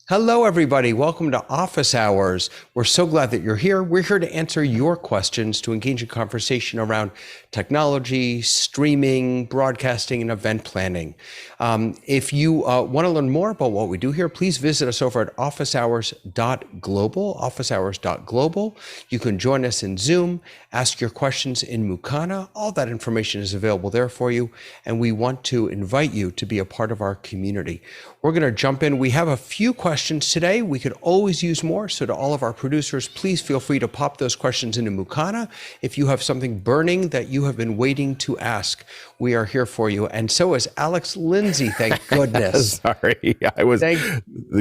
Hello, everybody. Welcome to Office Hours. We're so glad that you're here. We're here to answer your questions, to engage in conversation around technology, streaming, broadcasting, and event planning. If you want to learn more about what we do here, please visit us over at officehours.global, officehours.global. You can join us in Zoom, ask your questions in Mukana. All that information is available there for you, and we want to invite you to be a part of our community. We're going to jump in. We have a few questions today. We could always use more. So to all of our producers, please feel free to pop those questions into Mukana. If you have something burning that you have been waiting to ask, we are here for you. And so is Alex Lindsay, thank goodness. Sorry,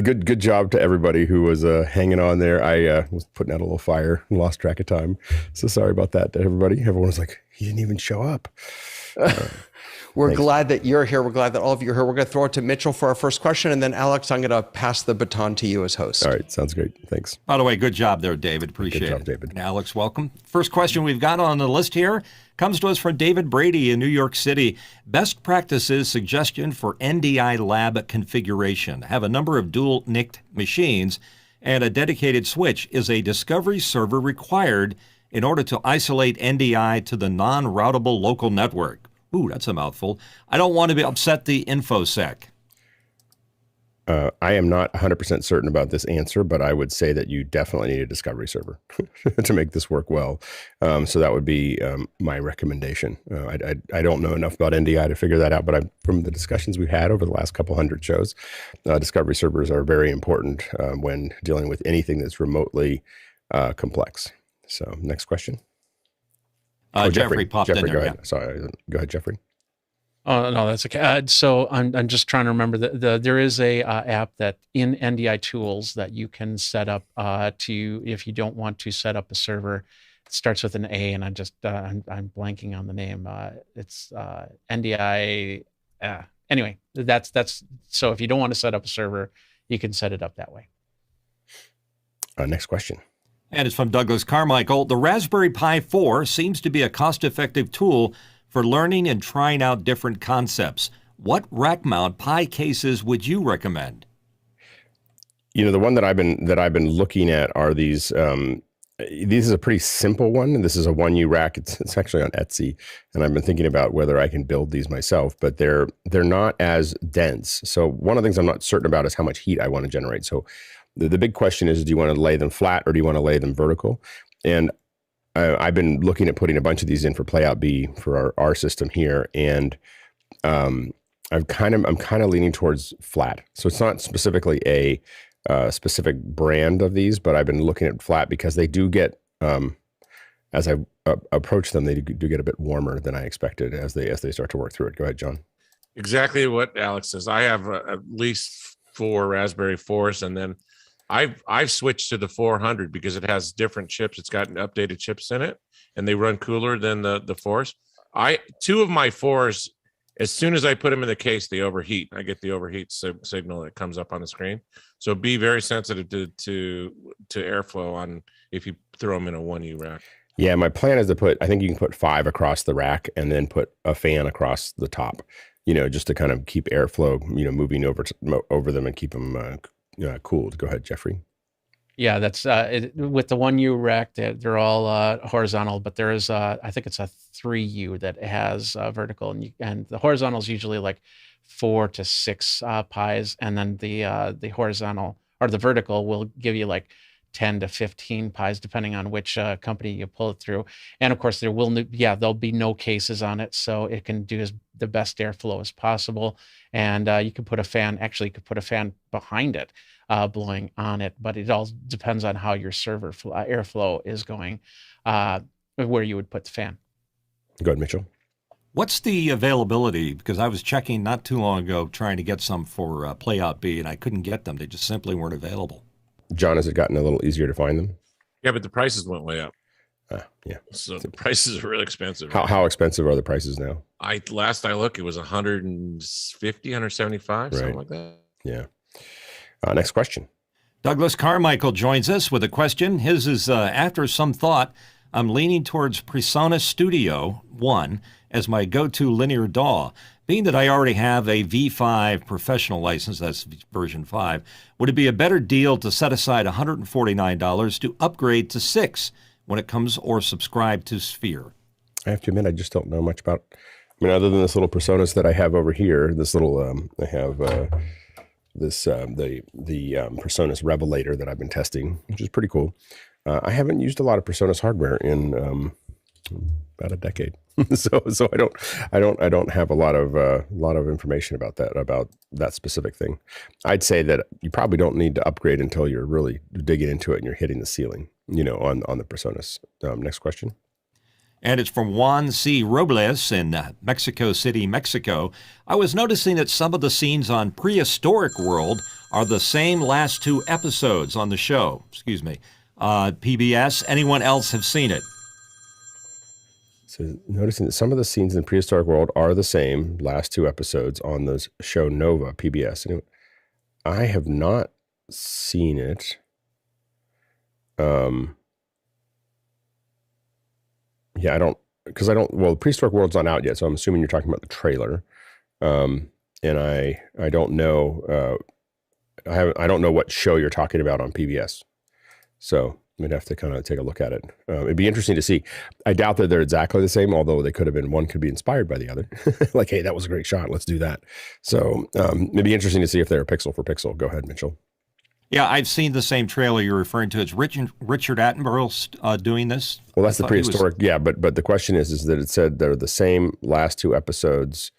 good job to everybody who was hanging on there. I was putting out a little fire and lost track of time. So sorry about that to everybody. Everyone was like, he didn't even show up. We're glad that you're here. We're glad that all of you are here. We're going to throw it to Mitchell for our first question. And then, Alex, I'm going to pass the baton to you as host. All right. Sounds great. Thanks. By the way, good job there, David. Appreciate it. Good job, David. And Alex, welcome. First question we've got on the list here comes to us from David Brady in New York City. Best practices suggestion for NDI lab configuration. Have a number of dual NIC machines and a dedicated switch. Is a discovery server required in order to isolate NDI to the non-routable local network? Ooh, that's a mouthful. I don't want to upset the InfoSec. I am not 100% certain about this answer, but I would say that you definitely need a discovery server to make this work well. So that would be my recommendation. I don't know enough about NDI to figure that out, but from the discussions we've had over the last couple hundred shows, discovery servers are very important when dealing with anything that's remotely complex. So next question. Jeffrey popped in there. Go ahead. Yeah. Sorry. Go ahead, Jeffrey. Oh, no, that's okay. So I'm just trying to remember that there is a app that in NDI tools that you can set up if you don't want to set up a server. It starts with an A, and I'm blanking on the name. It's NDI. Anyway, that's so if you don't want to set up a server, you can set it up that way. Next question. And it's from Douglas Carmichael. The Raspberry Pi 4 seems to be a cost-effective tool for learning and trying out different concepts. What rack mount Pi cases would you recommend? You know, the one that I've been looking at are these. This is a pretty simple one. This is a 1U rack. It's actually on Etsy, and I've been thinking about whether I can build these myself. But they're not as dense. So one of the things I'm not certain about is how much heat I want to generate. So the big question is, do you want to lay them flat or do you want to lay them vertical? And I've been looking at putting a bunch of these in for Playout B for our system here. And I'm kind of leaning towards flat. So it's not specifically a specific brand of these, but I've been looking at flat because they do get, as I approach them, they do get a bit warmer than I expected as they start to work through it. Go ahead, John. Exactly what Alex says. I have at least 4 Raspberry 4s, and then I've switched to the 400 because it has different chips. It's got updated chips in it, and they run cooler than the 4s. 2 of my 4s, as soon as I put them in the case, they overheat. I get the overheat signal that comes up on the screen. So be very sensitive to airflow on if you throw them in a 1U rack. Yeah, my plan is to I think you can put 5 across the rack and then put a fan across the top, just to kind of keep airflow, moving over them and keep them cooled. Go ahead, Jeffrey. Yeah, that's with the 1U rack, they're all horizontal, but there is I think it's a 3U that has vertical, and the horizontal is usually like 4 to 6 pies, and then the horizontal or the vertical will give you like 10 to 15 pies, depending on which company you pull it through. And of course, there'll be no cases on it, so it can do the best airflow as possible. And you could put a fan behind it, blowing on it, but it all depends on how your server airflow is going, where you would put the fan. Go ahead, Mitchell. What's the availability? Because I was checking not too long ago trying to get some for Playout B, and I couldn't get them. They just simply weren't available. John, has it gotten a little easier to find them? Yeah, but the prices went way up. Yeah. So the prices are really expensive. How expensive are the prices now? Last I looked, it was 150, 175, something like that. Yeah. Next question. Douglas Carmichael joins us with a question. His is, after some thought, I'm leaning towards PreSonus Studio 1 as my go-to linear DAW. Being that I already have a V5 professional license, that's version 5, would it be a better deal to set aside $149 to upgrade to 6 when it comes, or subscribe to Sphere? I have to admit, I just don't know much about, I mean, other than this little PreSonus that I have over here, this little, I have the PreSonus Revelator that I've been testing, which is pretty cool. I haven't used a lot of PreSonus hardware in about a decade, so I don't have a lot of information about that specific thing. I'd say that you probably don't need to upgrade until you're really digging into it and you're hitting the ceiling, on the PreSonus. Next question. And it's from Juan C. Robles in Mexico City, Mexico. I was noticing that some of the scenes on Prehistoric World are the same last 2 episodes on the show. Excuse me. PBS. Anyone else have seen it? So noticing that some of the scenes in Prehistoric World are the same last 2 episodes on the show Nova, PBS. Anyway, I have not seen it. Yeah, well, Prehistoric World's not out yet, so I'm assuming you're talking about the trailer. And I don't know, I don't know what show you're talking about on PBS. So we'd have to kind of take a look at it. It'd be interesting to see. I doubt that they're exactly the same, although they could have been, one could be inspired by the other. Like, hey, that was a great shot, let's do that. So it'd be interesting to see if they're pixel for pixel. Go ahead, Mitchell. Yeah, I've seen the same trailer you're referring to. It's Richard Attenborough doing this. Well, that's the prehistoric. Yeah, but the question is that it said they're the same last 2 episodes,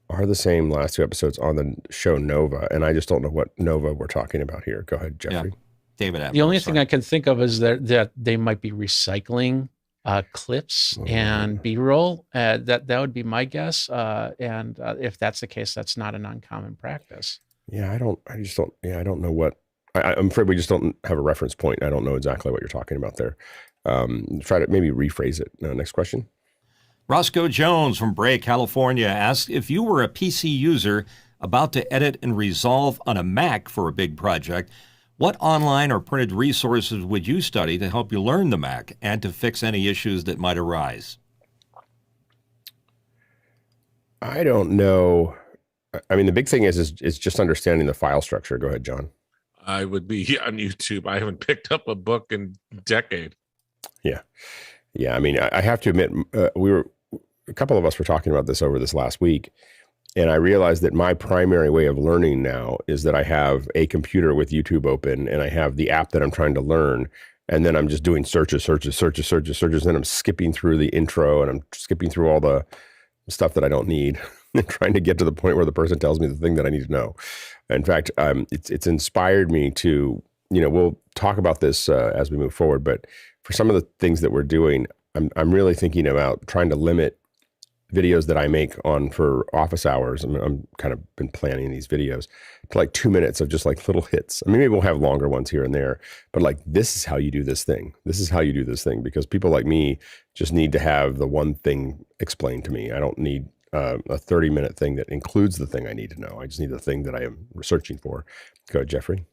are the same last 2 episodes on the show Nova, and I just don't know what Nova we're talking about here. Go ahead, Jeffrey. Yeah. David Attenborough. The only thing I can think of is that they might be recycling clips and B-roll. That would be my guess. And if that's the case, that's not an uncommon practice. Yeah, I don't know what. I'm afraid we just don't have a reference point. I don't know exactly what you're talking about there. Try to maybe rephrase it. Next question. Roscoe Jones from Bray, California asks, if you were a PC user about to edit and resolve on a Mac for a big project, what online or printed resources would you study to help you learn the Mac and to fix any issues that might arise? I don't know. I mean, the big thing is just understanding the file structure. Go ahead, John. I would be on YouTube. I haven't picked up a book in a decade. Yeah. I mean, I have to admit, a couple of us were talking about this over this last week, and I realized that my primary way of learning now is that I have a computer with YouTube open, and I have the app that I'm trying to learn, and then I'm just doing searches, and then I'm skipping through the intro, and I'm skipping through all the stuff that I don't need, and trying to get to the point where the person tells me the thing that I need to know. In fact, it's inspired me to, we'll talk about this as we move forward, but for some of the things that we're doing, I'm really thinking about trying to limit videos that I make for office hours. I'm kind of been planning these videos to like 2 minutes of just like little hits. I mean, maybe we'll have longer ones here and there, but like, this is how you do this thing. This is how you do this thing, because people like me just need to have the one thing explained to me. I don't need a 30-minute thing that includes the thing I need to know. I just need the thing that I am researching for. Go ahead, Jeffrey.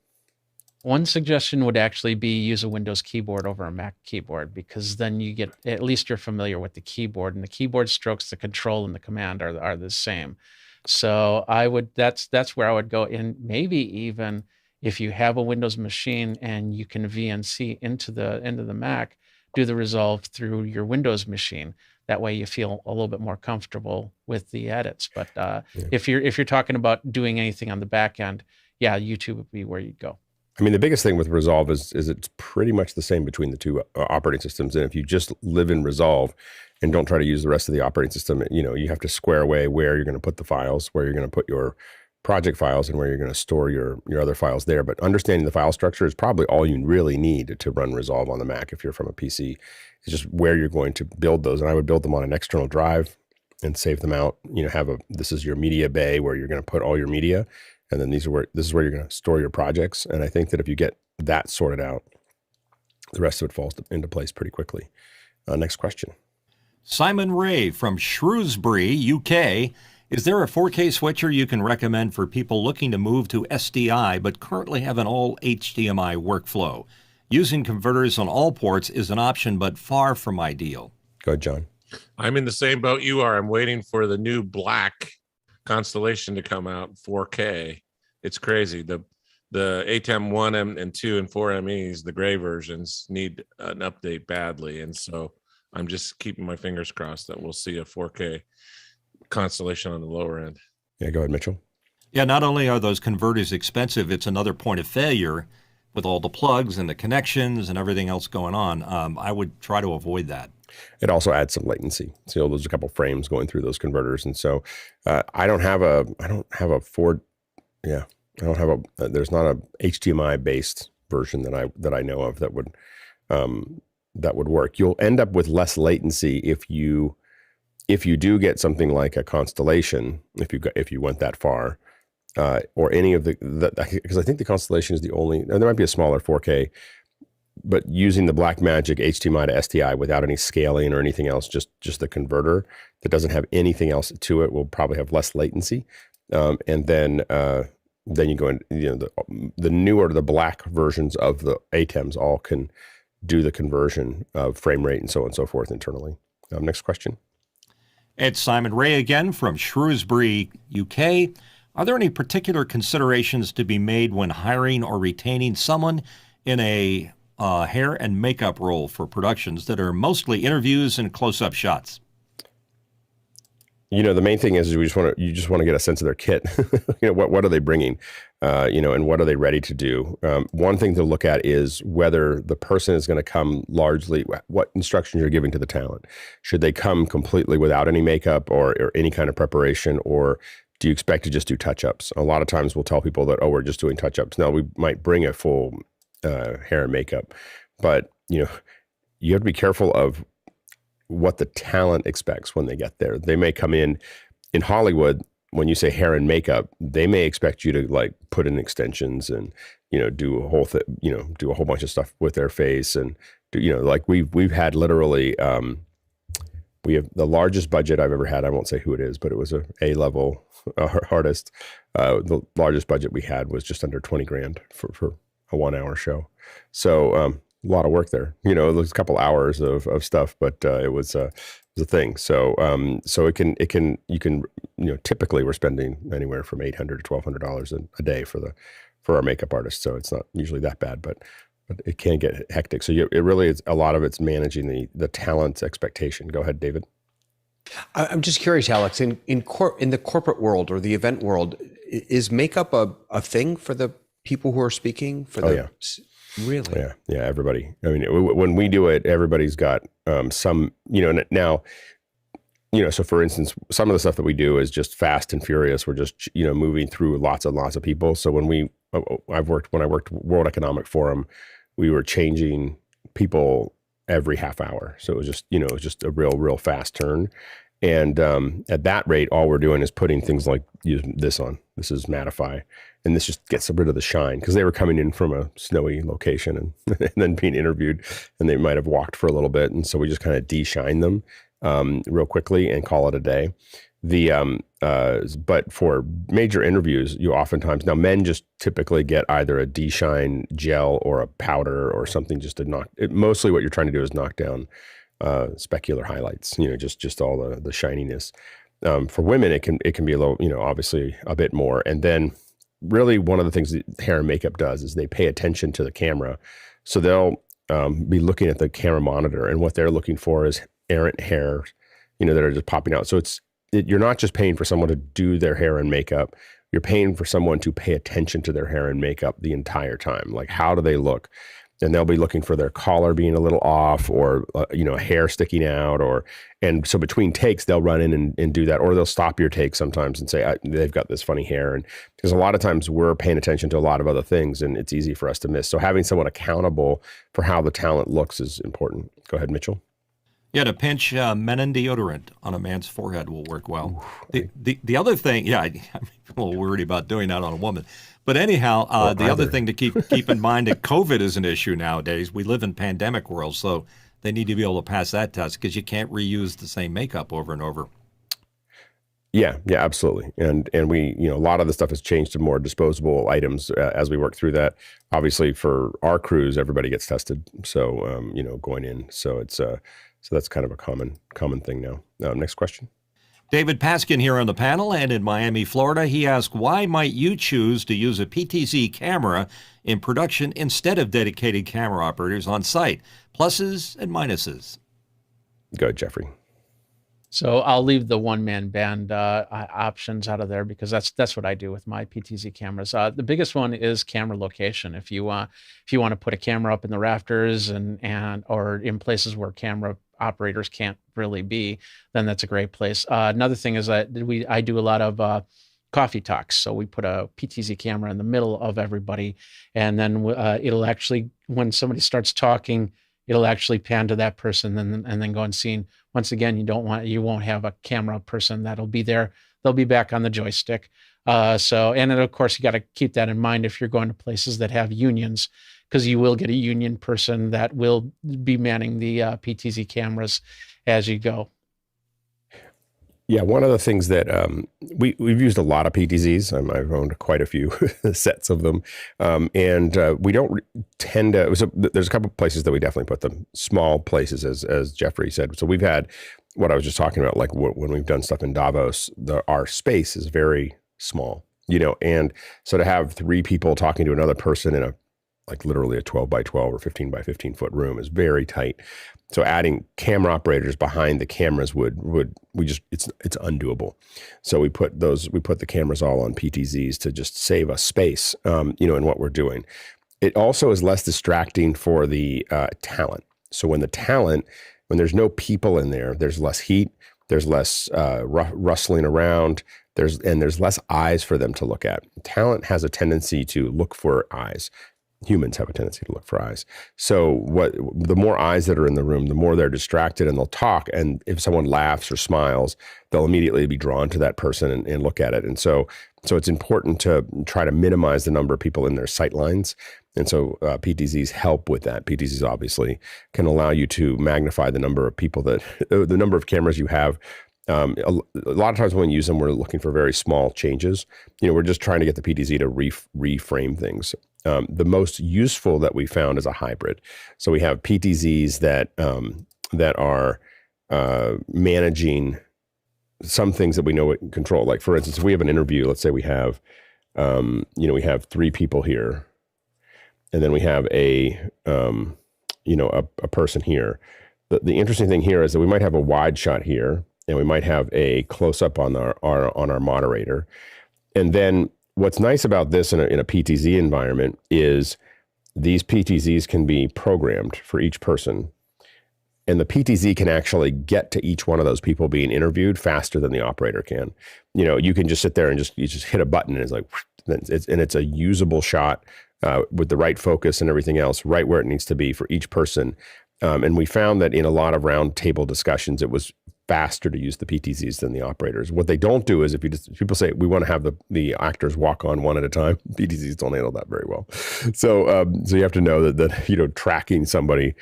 One suggestion would actually be use a Windows keyboard over a Mac keyboard, because then you get, at least you're familiar with the keyboard, and the keyboard strokes, the control and the command are the same. So that's where I would go. And maybe even if you have a Windows machine and you can VNC into the Mac, do the resolve through your Windows machine. That way you feel a little bit more comfortable with the edits. But if you're talking about doing anything on the back end, yeah, YouTube would be where you'd go. I mean, the biggest thing with Resolve is it's pretty much the same between the two operating systems. And if you just live in Resolve and don't try to use the rest of the operating system, you have to square away where you're going to put the files, where you're going to put your project files, and where you're going to store your other files there. But understanding the file structure is probably all you really need to run Resolve on the Mac if you're from a PC. It's just where you're going to build those. And I would build them on an external drive and save them out. This is your media bay where you're going to put all your media. And then this is where you're going to store your projects. And I think that if you get that sorted out, the rest of it falls into place pretty quickly. Next question. Simon Ray from Shrewsbury, UK. Is there a 4K switcher you can recommend for people looking to move to SDI but currently have an all HDMI workflow? Using converters on all ports is an option, but far from ideal. Go ahead, John. I'm in the same boat you are. I'm waiting for the new black Constellation to come out 4K. It's crazy. The ATEM 1 and 2 and 4 MEs, the gray versions, need an update badly. And so I'm just keeping my fingers crossed that we'll see a 4K Constellation on the lower end. Yeah, go ahead, Mitchell. Yeah, not only are those converters expensive, it's another point of failure with all the plugs and the connections and everything else going on. I would try to avoid that. It also adds some latency. So there's a couple frames going through those converters, and so I don't have a Ford. Yeah, I don't have a. There's not a HDMI based version that I know of that would work. You'll end up with less latency if you do get something like a Constellation. If you went that far, or any of because I think the Constellation is the only. And there might be a smaller 4K. But using the Blackmagic HDMI to SDI without any scaling or anything else, just the converter that doesn't have anything else to it will probably have less latency. And then you go in, the newer, the black versions of the ATEMs all can do the conversion of frame rate and so on and so forth internally. Next question. It's Simon Ray again from Shrewsbury, UK. Are there any particular considerations to be made when hiring or retaining someone in a hair and makeup role for productions that are mostly interviews and close-up shots? The main thing is you just want to get a sense of their kit. What are they bringing? And what are they ready to do? One thing to look at is whether the person is going to come largely, what instructions you're giving to the talent. Should they come completely without any makeup or any kind of preparation, or do you expect to just do touch-ups? A lot of times we'll tell people that, we're just doing touch-ups. Now, we might bring a full hair and makeup, but you have to be careful of what the talent expects when they get there. They may come in Hollywood. When you say hair and makeup, they may expect you to put in extensions and do a whole do a whole bunch of stuff with their face, and we've had literally we have the largest budget I've ever had. I won't say who it is, but it was a level artist. The largest budget we had was just under $20,000 for a 1 hour show. So a lot of work there. It was a couple hours of stuff, but it was a thing. So you can typically we're spending anywhere from $800 to $1,200 a day for our makeup artists. So it's not usually that bad, but it can get hectic. So it really is, a lot of it's managing the talent's expectation. Go ahead, David. I'm just curious, Alex, in the corporate world or the event world, is makeup a thing for the people who are speaking? Really? Yeah, everybody. I mean, when we do it, everybody's got some, now, so for instance, some of the stuff that we do is just fast and furious. We're just, moving through lots and lots of people. So when I worked World Economic Forum, we were changing people every half hour. So it was just, it was just a real fast turn. And at that rate, all we're doing is putting things like this on. This is Mattify. And this just gets rid of the shine, because they were coming in from a snowy location and then being interviewed, and they might have walked for a little bit. And so we just kind of de-shine them real quickly and call it a day. But for major interviews, you oftentimes, now men just typically get either a de-shine gel or a powder or something just to knock it. Mostly what you're trying to do is knock down specular highlights, just all the shininess. For women, it can be a little, obviously a bit more. And then really one of the things that hair and makeup does is they pay attention to the camera. So they'll be looking at the camera monitor, and what they're looking for is errant hair, that are just popping out. So you're not just paying for someone to do their hair and makeup. You're paying for someone to pay attention to their hair and makeup the entire time. Like, how do they look? And they'll be looking for their collar being a little off, or hair sticking out, and so between takes they'll run in and do that, or they'll stop your take sometimes and say they've got this funny hair, and because a lot of times we're paying attention to a lot of other things, and it's easy for us to miss. So having someone accountable for how the talent looks is important. Go ahead, Mitchell. Yeah, to pinch Menon deodorant on a man's forehead will work well. The other thing, I'm a little worried about doing that on a woman. But anyhow, the other thing to keep in mind, that COVID is an issue nowadays. We live in pandemic world, so they need to be able to pass that test, because you can't reuse the same makeup over and over. Yeah, absolutely. And we, a lot of the stuff has changed to more disposable items as we work through that. Obviously, for our crews, everybody gets tested. So, going in. So so that's kind of a common thing now. Next question. David Paskin here on the panel, and in Miami, Florida, he asked, why might you choose to use a PTZ camera in production instead of dedicated camera operators on site? Pluses and minuses. Go ahead, Jeffrey. So I'll leave the one-man band options out of there because that's what I do with my PTZ cameras. The biggest one is camera location. If you want to put a camera up in the rafters and or in places where camera operators can't really be, then that's a great place. Another thing is I do a lot of coffee talks. So we put a PTZ camera in the middle of everybody, and then it'll actually, when somebody starts talking, it'll actually pan to that person and then go and scene. Once again, you won't have a camera person that'll be there. They'll be back on the joystick. And then of course you got to keep that in mind if you're going to places that have unions, because you will get a union person that will be manning the PTZ cameras as you go. Yeah, one of the things that we've used a lot of PTZs. I've owned quite a few sets of them, and we don't tend to. So there's a couple of places that we definitely put them. Small places, as Jeffrey said. So we've had what I was just talking about, like when we've done stuff in Davos, our space is very small, and so to have 3 people talking to another person in literally a 12 by 12 or 15 by 15 foot room is very tight. So adding camera operators behind the cameras it's undoable. So we put the cameras all on PTZs to just save us space, in what we're doing. It also is less distracting for the talent. So when there's no people in there, there's less heat, there's less rustling around, there's less eyes for them to look at. Talent has a tendency to look for eyes. Humans have a tendency to look for eyes. So the more eyes that are in the room, the more they're distracted, and they'll talk. And if someone laughs or smiles, they'll immediately be drawn to that person and look at it. And so it's important to try to minimize the number of people in their sight lines. And so PTZs help with that. PTZs obviously can allow you to magnify the number of people the number of cameras you have. A lot of times when we use them, we're looking for very small changes. We're just trying to get the PTZ to reframe things. The most useful that we found is a hybrid. So we have PTZs that are managing some things that we know it can control. Like for instance, if we have an interview, let's say we have 3 people here, and then we have a person here. The interesting thing here is that we might have a wide shot here, and we might have a close up on our moderator, and then. What's nice about this in a PTZ environment is these PTZs can be programmed for each person, and the PTZ can actually get to each one of those people being interviewed faster than the operator can. You can just sit there and you just hit a button, and it's like, it's a usable shot with the right focus and everything else right where it needs to be for each person. And we found that in a lot of round table discussions, it was faster to use the PTZs than the operators. What they don't do is if people say we want to have the actors walk on one at a time, PTZs don't handle that very well. So you have to know that tracking somebody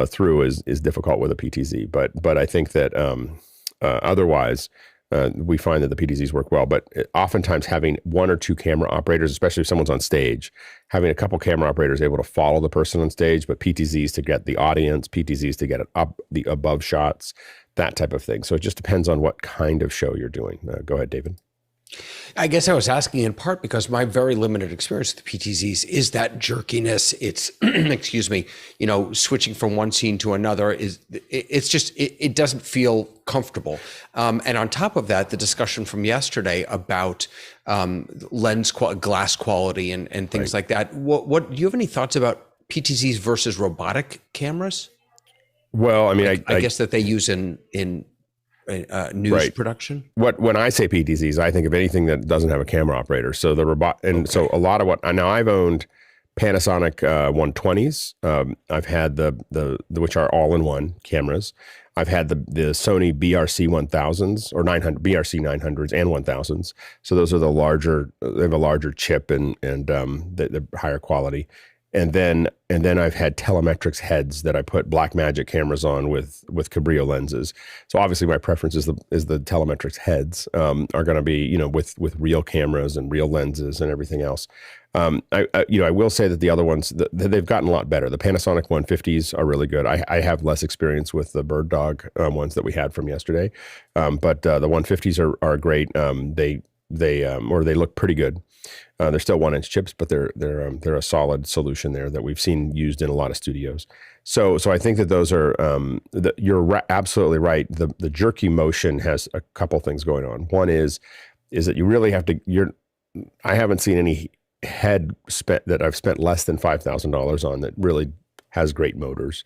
through is difficult with a PTZ. But I think that otherwise we find that the PTZs work well. But oftentimes having 1 or 2 camera operators, especially if someone's on stage, having a couple camera operators able to follow the person on stage, but PTZs to get the audience, PTZs to get it up the above shots, that type of thing. So it just depends on what kind of show you're doing. Go ahead, David. I guess I was asking in part because my very limited experience with the PTZs is that jerkiness. It's, excuse me, switching from one scene to another it doesn't feel comfortable. And on top of that, the discussion from yesterday about glass quality and things like that. What do you have any thoughts about PTZs versus robotic cameras? Well, I mean, I guess that they use in news production. When I say PTZs, I think of anything that doesn't have a camera operator. So the robot, and so a lot of I've owned Panasonic 120s. I've had the which are all-in-one cameras. I've had the Sony BRC 1000s or 900 BRC 900s and 1000s. So those are the larger. They have a larger chip and they're higher quality. And then I've had telemetrics heads that I put Blackmagic cameras on with Cabrillo lenses. So obviously my preference is the telemetrics heads are going to be, with real cameras and real lenses and everything else. I will say that the other ones they've gotten a lot better. The Panasonic 150s are really good. I have less experience with the Bird Dog ones that we had from yesterday, but the 150s are great. They look pretty good. They're still 1-inch chips, but they're a solid solution there that we've seen used in a lot of studios. So I think that those are you're absolutely right. The jerky motion has a couple things going on. One is that you really have to. I haven't seen any head that I've spent less than $5,000 on that really has great motors.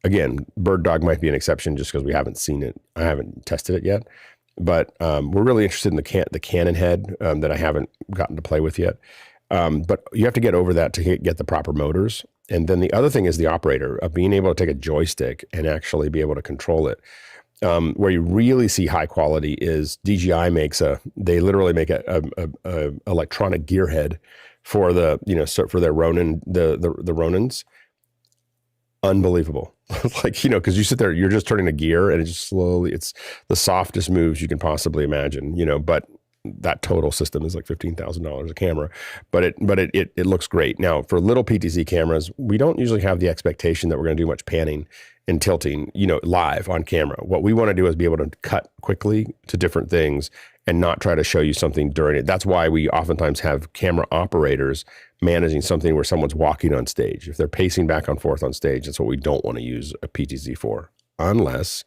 Again, Bird Dog might be an exception just because we haven't seen it. I haven't tested it yet. But we're really interested in the Canon head that I haven't gotten to play with yet. But you have to get over that to get the proper motors. And then the other thing is the operator of being able to take a joystick and actually be able to control it. Where you really see high quality is DJI they literally make a electronic gear head for for their Ronin, the Ronins. Unbelievable. Because you sit there, you're just turning a gear and it's the softest moves you can possibly imagine, but that total system is like $15,000 a camera, but it looks great. Now for little PTZ cameras, we don't usually have the expectation that we're going to do much panning and tilting, live on camera. What we want to do is be able to cut quickly to different things and not try to show you something during it. That's why we oftentimes have camera operators managing something where someone's walking on stage. If they're pacing back and forth on stage, that's what we don't want to use a PTZ for, unless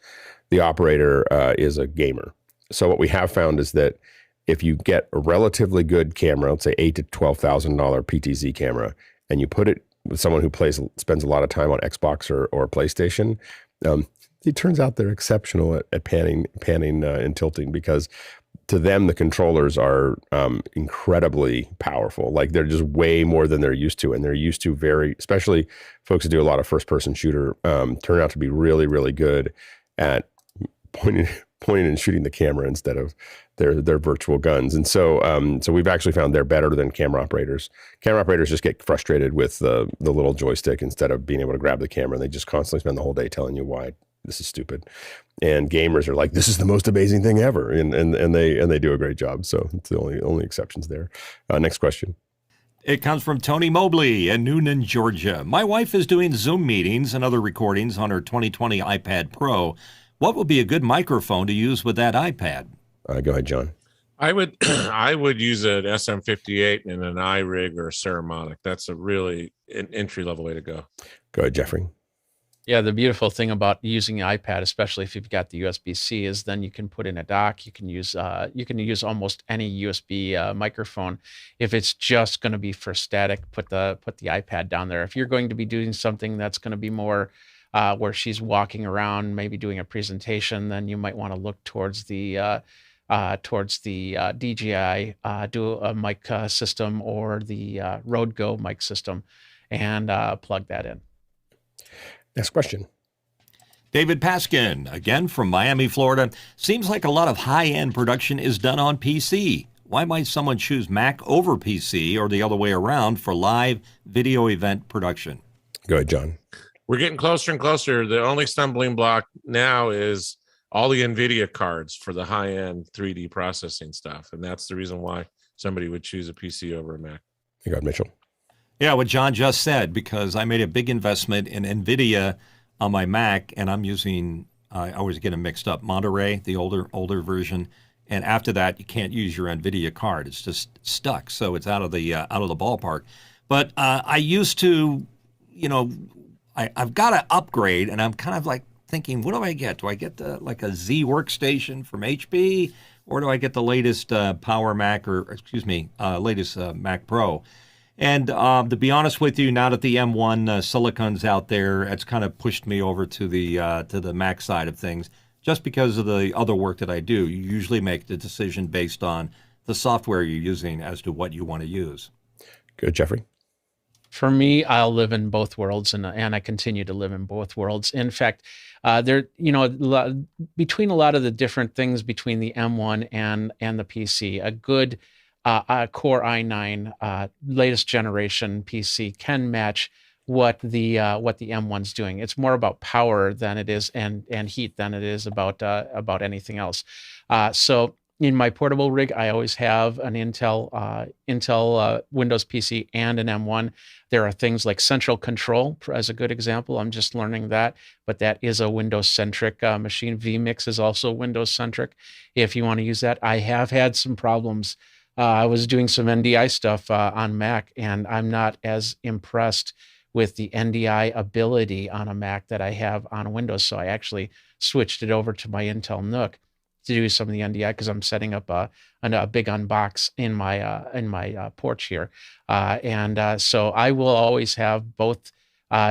the operator is a gamer. So what we have found is that if you get a relatively good camera, let's say $8,000 to $12,000 PTZ camera, and you put it with someone who spends a lot of time on Xbox or PlayStation, it turns out they're exceptional at panning and tilting, because to them, the controllers are incredibly powerful. Like they're just way more than they're used to. And they're used to especially folks who do a lot of first-person shooter, turn out to be really, really good at pointing and shooting the camera instead of their virtual guns. And so we've actually found they're better than camera operators. Camera operators just get frustrated with the little joystick instead of being able to grab the camera. And they just constantly spend the whole day telling you why this is stupid. And gamers are like, this is the most amazing thing ever. And they do a great job. So it's the only exceptions there. Next question. It comes from Tony Mobley in Noonan, Georgia. My wife is doing Zoom meetings and other recordings on her 2020 iPad Pro. What would be a good microphone to use with that iPad? Go ahead, John. I would use an SM58 and an iRig or a Ceramonic. That's a really an entry-level way to go. Go ahead, Jeffrey. Yeah, the beautiful thing about using an iPad, especially if you've got the USB-C, is then you can put in a dock. You can use almost any USB microphone. If it's just going to be for static, put the iPad down there. If you're going to be doing something that's going to be more where she's walking around, maybe doing a presentation, then you might want to look towards the DJI Dual mic system or the Rode Go mic system, and plug that in. Next question. David Paskin, again from Miami, Florida. Seems like a lot of high-end production is done on PC. Why might someone choose Mac over PC or the other way around for live video event production? Go ahead, John. We're getting closer and closer. The only stumbling block now is all the NVIDIA cards for the high-end 3D processing stuff. And that's the reason why somebody would choose a PC over a Mac. Go ahead, Mitchell. Yeah, what John just said, because I made a big investment in NVIDIA on my Mac, and I'm using, I always get them mixed up, Monterey, the older version. And after that, you can't use your NVIDIA card. It's just stuck. So it's out of the ballpark. But I used to, I've got to upgrade, and I'm kind of like thinking, what do I get? Do I get like a Z workstation from HP, or do I get the latest Power Mac latest Mac Pro? And to be honest with you, now that the M1 Silicon's out there, it's kind of pushed me over to the Mac side of things. Just because of the other work that I do, you usually make the decision based on the software you're using as to what you want to use. Good, Jeffrey. For me, I'll live in both worlds, and I continue to live in both worlds. In fact, between a lot of the different things between the M1 and the PC, a good a Core i9 latest generation PC can match what the M1's doing. It's more about power than it is and heat than it is about anything else. So in my portable rig, I always have an Intel Windows PC and an M1. There are things like central control as a good example. I'm just learning that, but that is a Windows-centric machine. vMix is also Windows-centric. If you want to use that, I have had some problems. I was doing some NDI stuff on Mac, and I'm not as impressed with the NDI ability on a Mac that I have on Windows. So I actually switched it over to my Intel NUC to do some of the NDI because I'm setting up a big unbox in my porch here, so I will always have both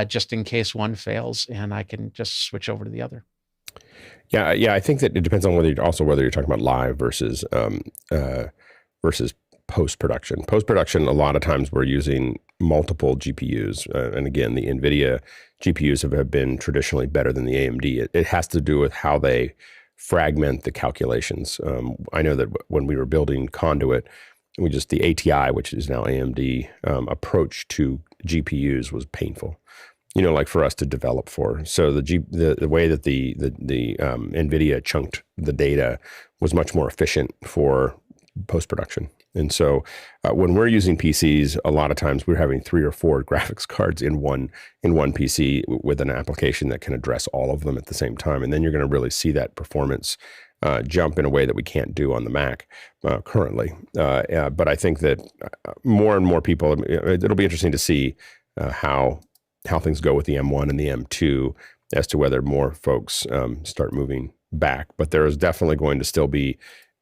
just in case one fails, and I can just switch over to the other. Yeah. I think that it depends on whether you're talking about live versus post-production. Post-production, a lot of times we're using multiple GPUs. And again, the NVIDIA GPUs have been traditionally better than the AMD. It has to do with how they fragment the calculations. I know that when we were building Conduit, the ATI, which is now AMD, approach to GPUs was painful. Like for us to develop for. So the way that the NVIDIA chunked the data was much more efficient for post-production. And so when we're using PCs, a lot of times we're having 3 or 4 graphics cards in one PC with an application that can address all of them at the same time. And then you're going to really see that performance jump in a way that we can't do on the Mac currently. But I think that more and more people, it'll be interesting to see how things go with the M1 and the M2 as to whether more folks start moving back. But there is definitely going to still be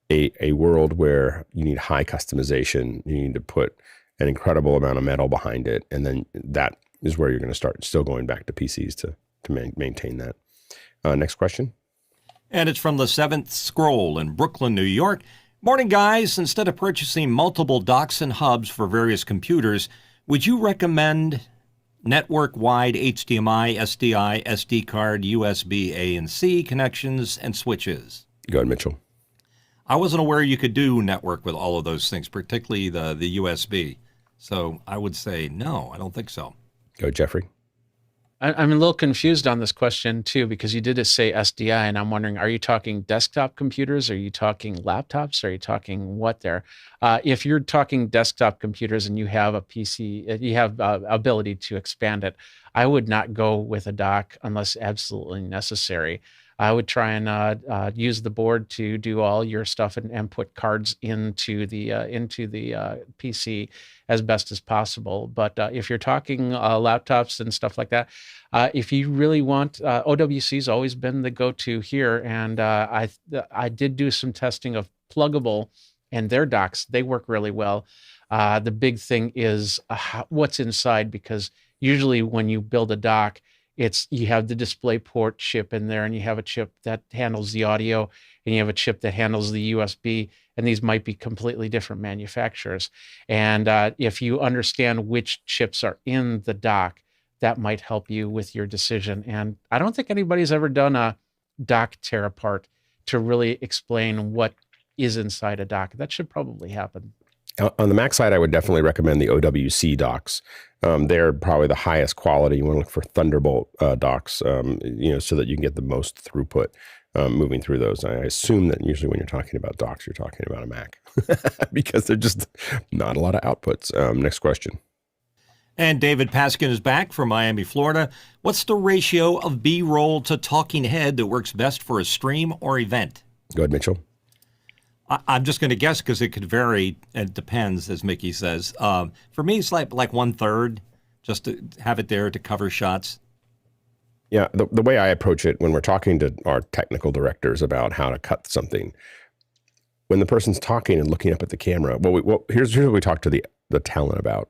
a world where you need high customization. You need to put an incredible amount of metal behind it. And then that is where you're going to start still going back to PCs to maintain that. Next question. And it's from the Seventh Scroll in Brooklyn, New York. Morning, guys. Instead of purchasing multiple docks and hubs for various computers, would you recommend network-wide HDMI, SDI, SD card, USB A and C connections, and switches? Go ahead, Mitchell. I wasn't aware you could do network with all of those things, particularly the USB. So I would say no, I don't think so. Go, Jeffrey. I'm a little confused on this question too, because you did say SDI, and I'm wondering, are you talking desktop computers? Are you talking laptops? Are you talking what there? If you're talking desktop computers and you have a PC, you have ability to expand it, I would not go with a dock unless absolutely necessary. I would try and use the board to do all your stuff and put cards into the PC as best as possible. But if you're talking laptops and stuff like that, if you really want, OWC's always been the go-to here. And I did do some testing of Pluggable and their docks. They work really well. The big thing is what's inside, because usually when you build a dock, you have the display port chip in there, and you have a chip that handles the audio, and you have a chip that handles the USB, and these might be completely different manufacturers. And if you understand which chips are in the dock, that might help you with your decision. And I don't think anybody's ever done a dock tear apart to really explain what is inside a dock. That should probably happen. On the Mac side, I would definitely recommend the OWC docks. They're probably the highest quality. You want to look for Thunderbolt docks, so that you can get the most throughput moving through those. I assume that usually when you're talking about docks, you're talking about a Mac because they're just not a lot of outputs. Next question. And David Paskin is back from Miami, Florida. What's the ratio of B-roll to talking head that works best for a stream or event? Go ahead, Mitchell. I'm just going to guess because it could vary. It depends, as Mickey says. For me, it's like 1/3, just to have it there to cover shots. Yeah, the way I approach it when we're talking to our technical directors about how to cut something, when the person's talking and looking up at the camera, here's what we talk to the talent about.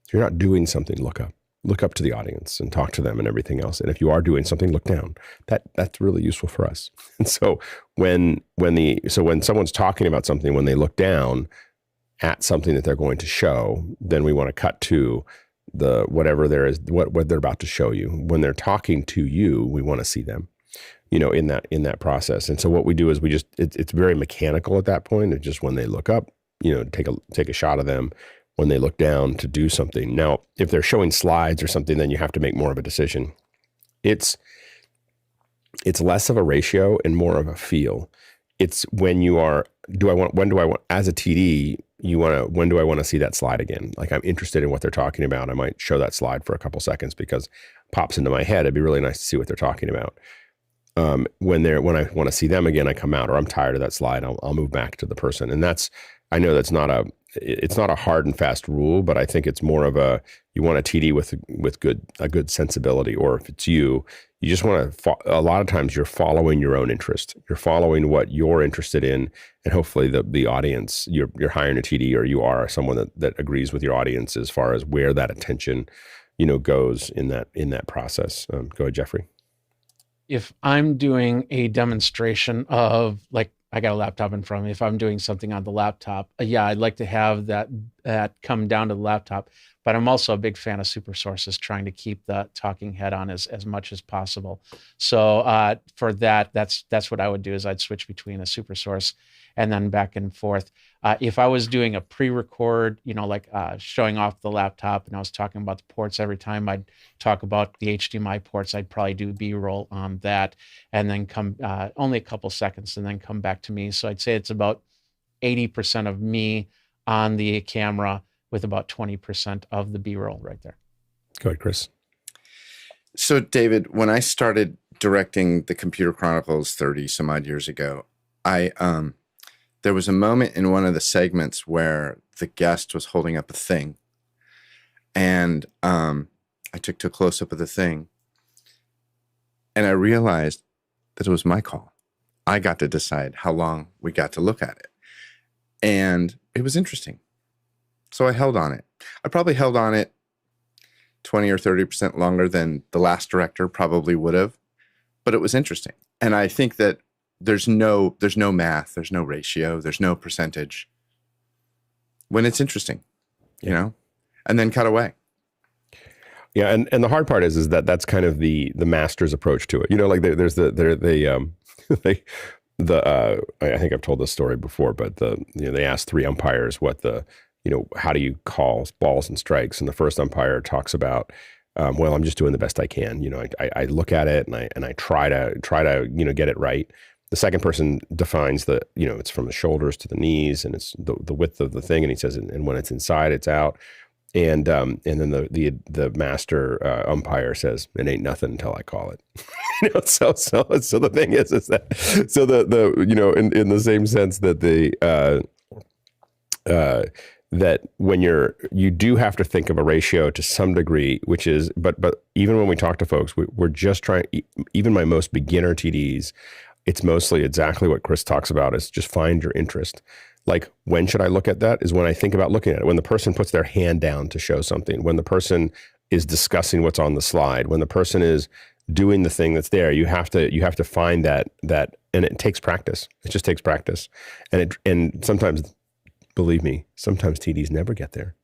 If you're not doing something, look up. Look up to the audience and talk to them and everything else. And if you are doing something, look down. That's really useful for us. And so when someone's talking about something, when they look down at something that they're going to show, then we want to cut to whatever there is, what they're about to show you. When they're talking to you, we want to see them, in that process. And so what we do is it's very mechanical at that point. It's just when they look up, take a shot of them when they look down to do something. Now, if they're showing slides or something, then you have to make more of a decision. It's less of a ratio and more of a feel. It's when you are, when do I want, as a TD, when do I want to see that slide again? Like, I'm interested in what they're talking about. I might show that slide for a couple seconds because it pops into my head. It'd be really nice to see what they're talking about. When I want to see them again, I come out, or I'm tired of that slide, I'll move back to the person. And I know it's not a hard and fast rule, but I think it's more of you want a TD with a good sensibility, or if it's you just want to, a lot of times you're following your own interest. You're following what you're interested in, and hopefully the audience, you're hiring a TD, or you are someone that agrees with your audience as far as where that attention, goes in that process. Go ahead, Jeffrey. If I'm doing a demonstration of, like, I got a laptop in front of me. If I'm doing something on the laptop, I'd like to have that come down to the laptop. But I'm also a big fan of super sources, trying to keep the talking head on as much as possible. So for that's what I would do, is I'd switch between a super source and then back and forth. If I was doing a pre-record, showing off the laptop, and I was talking about the ports, every time I'd talk about the HDMI ports, I'd probably do B-roll on that, and then come only a couple seconds, and then come back to me. So I'd say it's about 80% of me on the camera, with about 20% of the B-roll right there. Go ahead, Chris. So, David, when I started directing the Computer Chronicles 30 some odd years ago, there was a moment in one of the segments where the guest was holding up a thing, and I took a close-up of the thing, and I realized that it was my call. I got to decide how long we got to look at it, and it was interesting. So I held on it. I probably held on it 20 or 30% longer than the last director probably would have, but it was interesting. And I think that there's no math, there's no ratio, there's no percentage when it's interesting, and then cut away. Yeah, and the hard part is that that's kind of the master's approach to it. Like there's I think I've told this story before, but they asked 3 umpires what how do you call balls and strikes? And the first umpire talks about, well, I'm just doing the best I can. I look at it and I try to get it right. The second person defines it's from the shoulders to the knees, and it's the width of the thing. And he says, and when it's inside, it's out. And then the master umpire says, it ain't nothing until I call it. So the thing is that, so in the same sense that that when you do have to think of a ratio to some degree, which is, but even when we talk to folks, we're just trying, even my most beginner TDs, it's mostly exactly what Chris talks about, is just find your interest. Like, when should I look at that? Is when I think about looking at it, when the person puts their hand down to show something, when the person is discussing what's on the slide, when the person is doing the thing that's there, you have to find that, and it takes practice. It just takes practice. And sometimes, believe me, sometimes TDs never get there.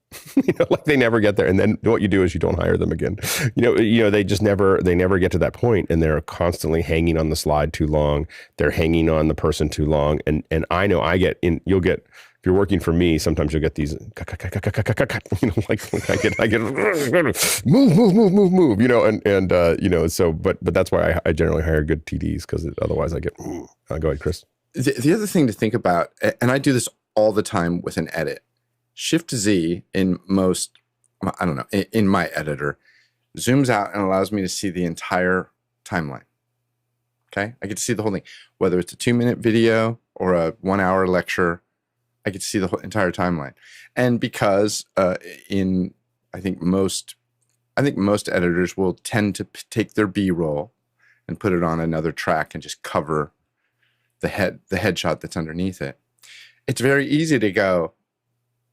They never get there. And then what you do is you don't hire them again. They just never get to that point, and they're constantly hanging on the slide too long. They're hanging on the person too long. And I know you'll get, if you're working for me, sometimes you'll get these, I get move, but that's why I generally hire good TDs, because otherwise I get, go ahead, Chris. The other thing to think about, and I do this all the time with an edit, Shift Z in my editor, zooms out and allows me to see the entire timeline. Okay? I get to see the whole thing. Whether it's a 2-minute video or a 1-hour lecture, I get to see the whole entire timeline. And because I think most editors will tend to take their B-roll and put it on another track and just cover the headshot that's underneath it. It's very easy to go,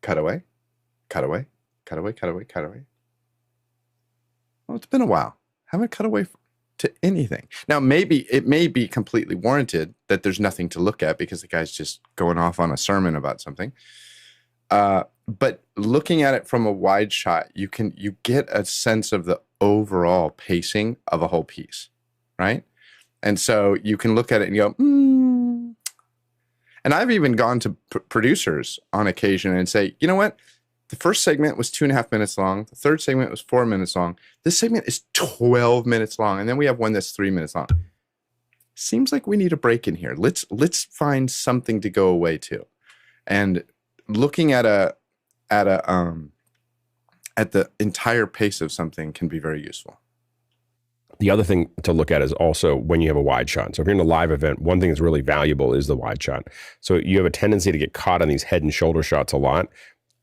cut away, cut away, cut away, cut away, cut away. Well, it's been a while. Haven't cut away to anything. Now, maybe it may be completely warranted that there's nothing to look at because the guy's just going off on a sermon about something. But looking at it from a wide shot, you get a sense of the overall pacing of a whole piece, right? And so you can look at it and go, And I've even gone to producers on occasion and say, you know what? The first segment was 2.5 minutes long. The third segment was 4 minutes long. This segment is 12 minutes long. And then we have one that's 3 minutes long. Seems like we need a break in here. Let's find something to go away to. And looking at the entire pace of something can be very useful. The other thing to look at is also when you have a wide shot. So if you're in a live event, one thing that's really valuable is the wide shot. So you have a tendency to get caught on these head and shoulder shots a lot,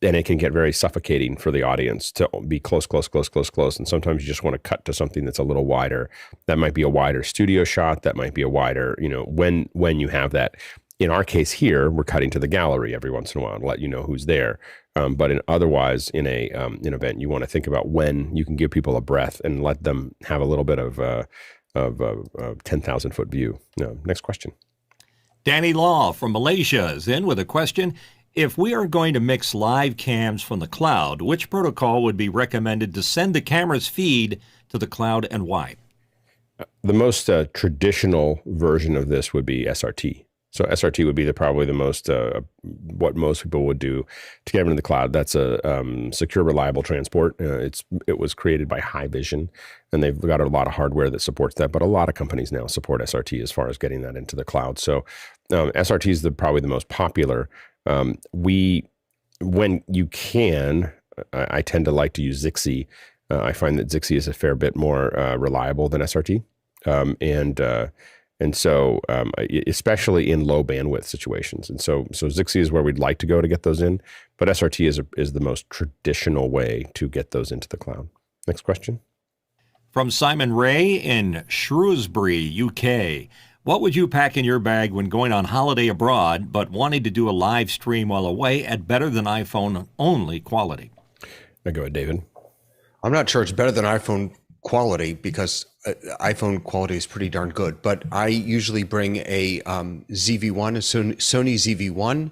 and it can get very suffocating for the audience to be close. And sometimes you just want to cut to something that's a little wider. That might be a wider studio shot. That might be a wider, when you have that. In our case here, we're cutting to the gallery every once in a while and let you know who's there. But otherwise, in an event, you want to think about when you can give people a breath and let them have a little bit of 10,000 foot view. No, next question. Danny Law from Malaysia is in with a question. If we are going to mix live cams from the cloud, which protocol would be recommended to send the camera's feed to the cloud and why? The most traditional version of this would be SRT. So SRT would be probably the most, what most people would do to get into the cloud. That's a secure, reliable transport. It was created by Haivision, and they've got a lot of hardware that supports that. But a lot of companies now support SRT as far as getting that into the cloud. So SRT is probably the most popular. When you can, I tend to like to use Zixi. I find that Zixi is a fair bit more reliable than SRT. And so, especially in low bandwidth situations. And so Zixi is where we'd like to go to get those in, but SRT is the most traditional way to get those into the cloud. Next question. From Simon Ray in Shrewsbury, UK. What would you pack in your bag when going on holiday abroad, but wanting to do a live stream while away at better than iPhone only quality? Go ahead, David. I'm not sure it's better than iPhone quality because iPhone quality is pretty darn good, but I usually bring a ZV-1, a Sony ZV-1,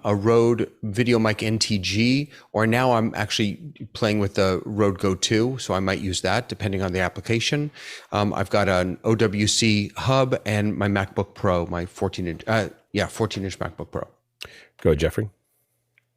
a Rode VideoMic NTG, or now I'm actually playing with the Rode Go 2, so I might use that depending on the application. I've got an OWC hub and my MacBook Pro, my 14-inch MacBook Pro. Go ahead, Jeffrey.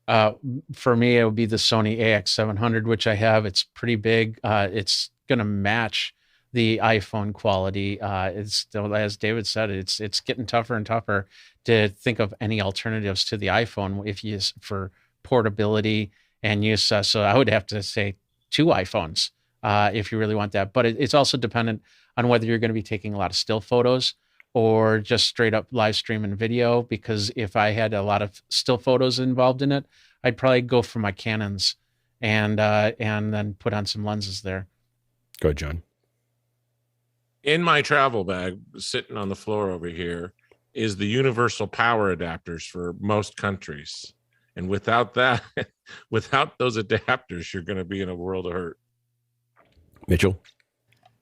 For me, it would be the Sony AX700, which I have. It's pretty big. It's going to match the iPhone quality. It's, as David said, it's getting tougher and tougher to think of any alternatives to the iPhone for portability and use. So I would have to say 2 iPhones if you really want that. But it's also dependent on whether you're going to be taking a lot of still photos or just straight up live stream and video. Because if I had a lot of still photos involved in it, I'd probably go for my Canons and then put on some lenses there. Go ahead, John. In my travel bag, sitting on the floor over here, is the universal power adapters for most countries. And without that, without those adapters, you're going to be in a world of hurt. Mitchell?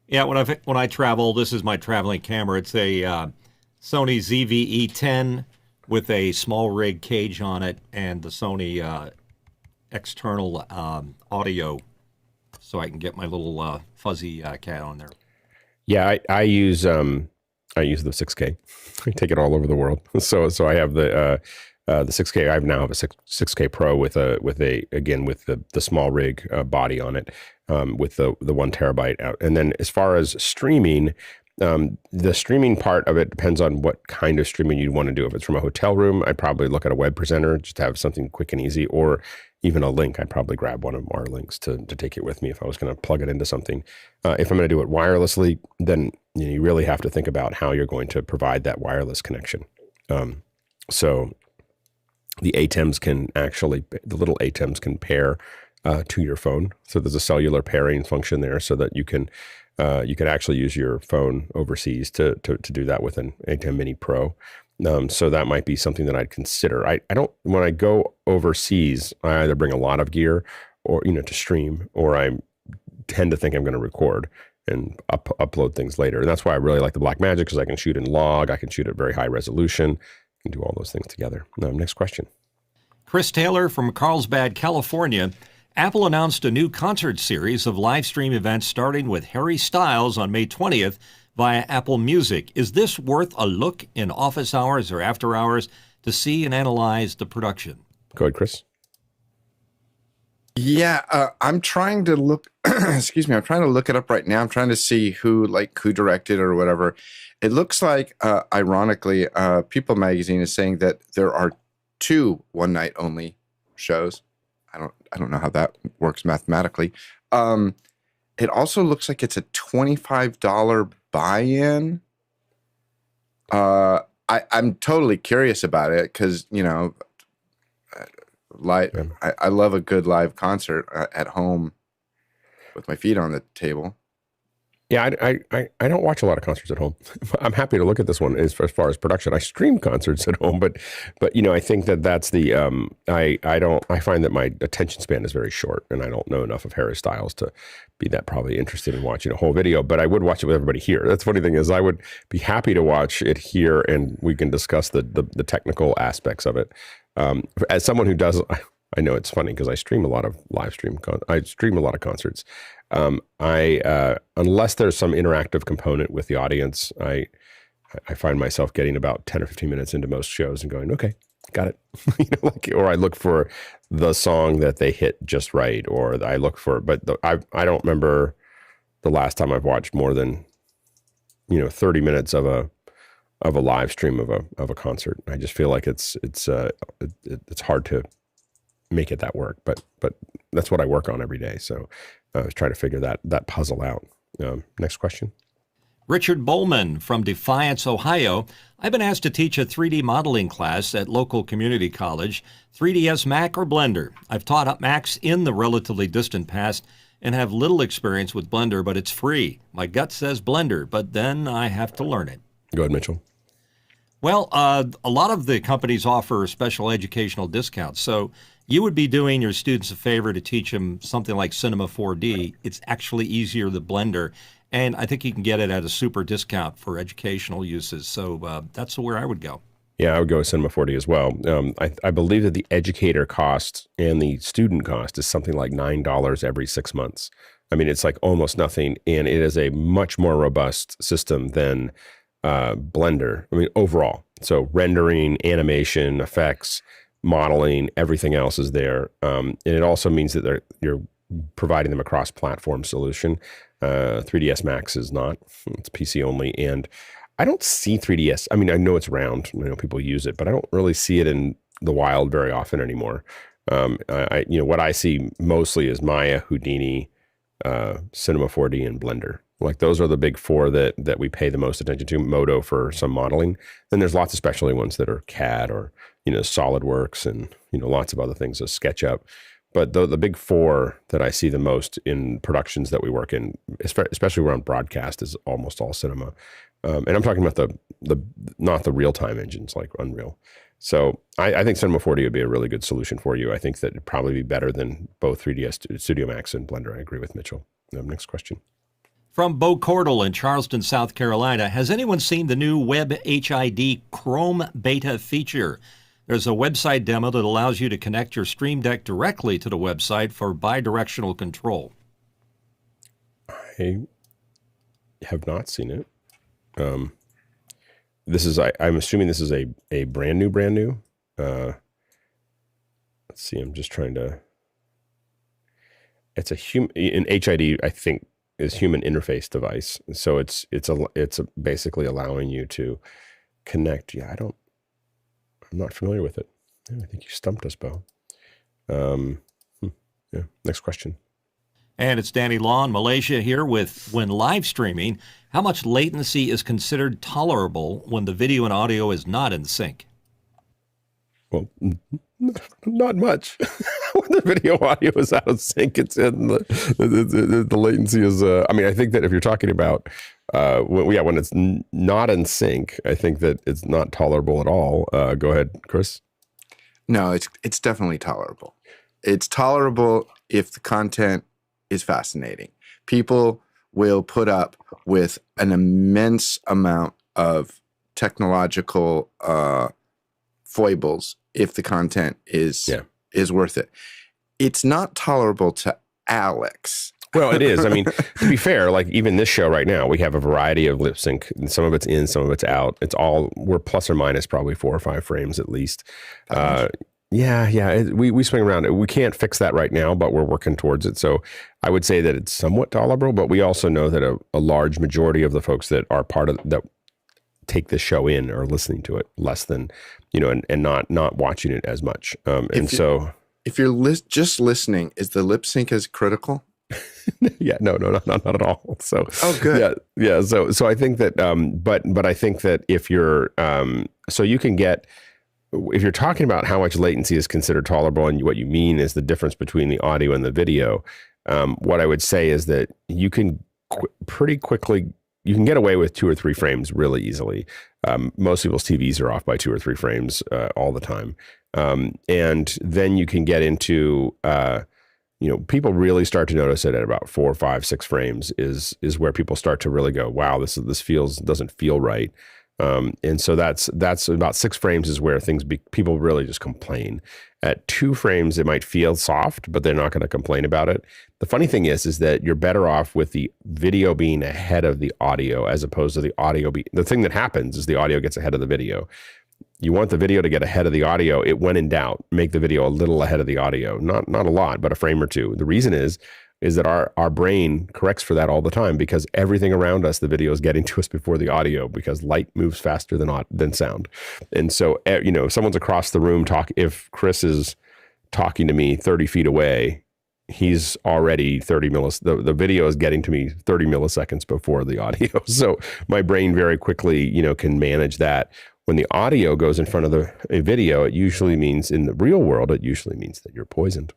Yeah, when I travel, this is my traveling camera. It's a Sony ZV-E10 with a small rig cage on it and the Sony external audio, so I can get my little fuzzy cat on there. Yeah, I use the 6K. I take it all over the world. So I have the 6K. I now have a 6K Pro with the small rig body on it, with the 1 terabyte out. And then as far as streaming, the streaming part of it depends on what kind of streaming you'd want to do. If it's from a hotel room, I'd probably look at a web presenter just to have something quick and easy, or even a link. I'd probably grab one of our links to take it with me if I was going to plug it into something. If I'm going to do it wirelessly, then you really have to think about how you're going to provide that wireless connection. So the little ATEMs can pair to your phone. So there's a cellular pairing function there, so that you can actually use your phone overseas to do that with an ATEM Mini Pro. So that might be something that I'd consider. When I go overseas, I either bring a lot of gear or, to stream, or I tend to think I'm going to record and upload things later. And that's why I really like the Blackmagic, because I can shoot in log, I can shoot at very high resolution, I can do all those things together. Next question. Chris Taylor from Carlsbad, California. Apple announced a new concert series of live stream events starting with Harry Styles on May 20th via Apple Music. Is this worth a look in office hours or after hours to see and analyze the production? Go ahead, Chris. Yeah, I'm trying to look. Excuse me. I'm trying to look it up right now. I'm trying to see who directed or whatever. It looks like, ironically, People Magazine is saying that there are 2 one-night only shows. I don't know how that works mathematically. It also looks like it's a $25 buy-in. I'm totally curious about it because live. I love a good live concert at home with my feet on the table. Yeah, I don't watch a lot of concerts at home. I'm happy to look at this one as far as production. I stream concerts at home, but I think that's the I find that my attention span is very short, and I don't know enough of Harry Styles to be that probably interested in watching a whole video. But I would watch it with everybody here. That's the funny thing is I would be happy to watch it here, and we can discuss the technical aspects of it. As someone who does, I know it's funny because I stream a lot of I stream a lot of concerts. Unless there's some interactive component with the audience, I find myself getting about 10 or 15 minutes into most shows and going, okay, got it. Or I look for the song that they hit just right, or I look for, I don't remember the last time I've watched more than, 30 minutes of a live stream of a concert. I just feel like it's hard to make it that work, but that's what I work on every day. So I was trying to figure that puzzle out. Next question. Richard Bowman from Defiance, Ohio. I've been asked to teach a 3D modeling class at local community college. 3ds Mac or Blender? I've taught up Macs in the relatively distant past and have little experience with Blender, but it's free. My gut says Blender, but then I have to learn it. Go ahead, Mitchell. Well, a lot of the companies offer special educational discounts. So you would be doing your students a favor to teach them something like Cinema 4D. It's actually easier than Blender. And I think you can get it at a super discount for educational uses. So that's where I would go. Yeah, I would go with Cinema 4D as well. I believe that the educator cost and the student cost is something like $9 every 6 months. I mean, it's like almost nothing. And it is a much more robust system than Blender. I mean, overall. So rendering, animation, effects, modeling, everything else is there. And it also means that you're providing them a cross-platform solution. 3ds Max is not. It's PC only. And I don't see 3ds. I mean, I know it's around. I know people use it, but I don't really see it in the wild very often anymore. What I see mostly is Maya, Houdini, Cinema 4D, and Blender. Like those are the big 4 that we pay the most attention to. Modo for some modeling. Then there's lots of specialty ones that are CAD or SolidWorks and lots of other things, as SketchUp. But the big 4 that I see the most in productions that we work in, especially around broadcast, is almost all cinema. And I'm talking about the not the real time engines like Unreal. So I think Cinema 4D would be a really good solution for you. I think that it'd probably be better than both 3ds Studio Max and Blender. I agree with Mitchell. Next question. From Bo Cordell in Charleston, South Carolina, has anyone seen the new Web HID Chrome beta feature? There's a website demo that allows you to connect your Stream Deck directly to the website for bidirectional control. I have not seen it. I'm assuming this is a brand new. Let's see. I'm just trying to. It's an HID, I think, is human interface device. So it's basically allowing you to connect. Yeah, I'm not familiar with it. I think you stumped us, Bo. Yeah. Next question. And it's Danny Law in Malaysia here with, when live streaming, how much latency is considered tolerable when the video and audio is not in sync? Well, not much. When the video audio is out of sync, it's in the latency is. I think that if you're talking about when it's not in sync, I think that it's not tolerable at all. Go ahead, Chris. No, it's definitely tolerable. It's tolerable if the content is fascinating. People will put up with an immense amount of technological foibles if the content is worth it. It's not tolerable to Alex. Well, it is. I mean, to be fair, like even this show right now, we have a variety of lip sync. Some of it's in, some of it's out. We're plus or minus probably 4 or 5 frames at least. Yeah. We swing around it. We can't fix that right now, but we're working towards it. So I would say that it's somewhat tolerable, but we also know that a large majority of the folks that are part of that take the show in are listening to it less than, and not watching it as much. If you're just listening, is the lip sync as critical? Yeah, no, not at all. So, good. Yeah. So I think that, but I think that if you're, so you can get, if you're talking about how much latency is considered tolerable, and what you mean is the difference between the audio and the video, what I would say is that you can pretty quickly, you can get away with 2 or 3 frames really easily. Most people's TVs are off by 2 or 3 frames all the time, and then you can get into people really start to notice it at about 4, 5, 6 frames is where people start to really go, wow, this doesn't feel right. And so that's about 6 frames is where people really just complain. At 2 frames, it might feel soft, but they're not going to complain about it. The funny thing is that you're better off with the video being ahead of the audio as opposed to the audio. The thing that happens is the audio gets ahead of the video. You want the video to get ahead of the audio. When in doubt, make the video a little ahead of the audio. Not a lot, but a frame or 2. The reason is that our brain corrects for that all the time, because everything around us, the video is getting to us before the audio, because light moves faster than sound. And so, if someone's across the room if Chris is talking to me 30 feet away, he's already 30 milliseconds. The video is getting to me 30 milliseconds before the audio. So my brain very quickly, can manage that. When the audio goes in front of a video, it usually means, in the real world, it usually means that you're poisoned.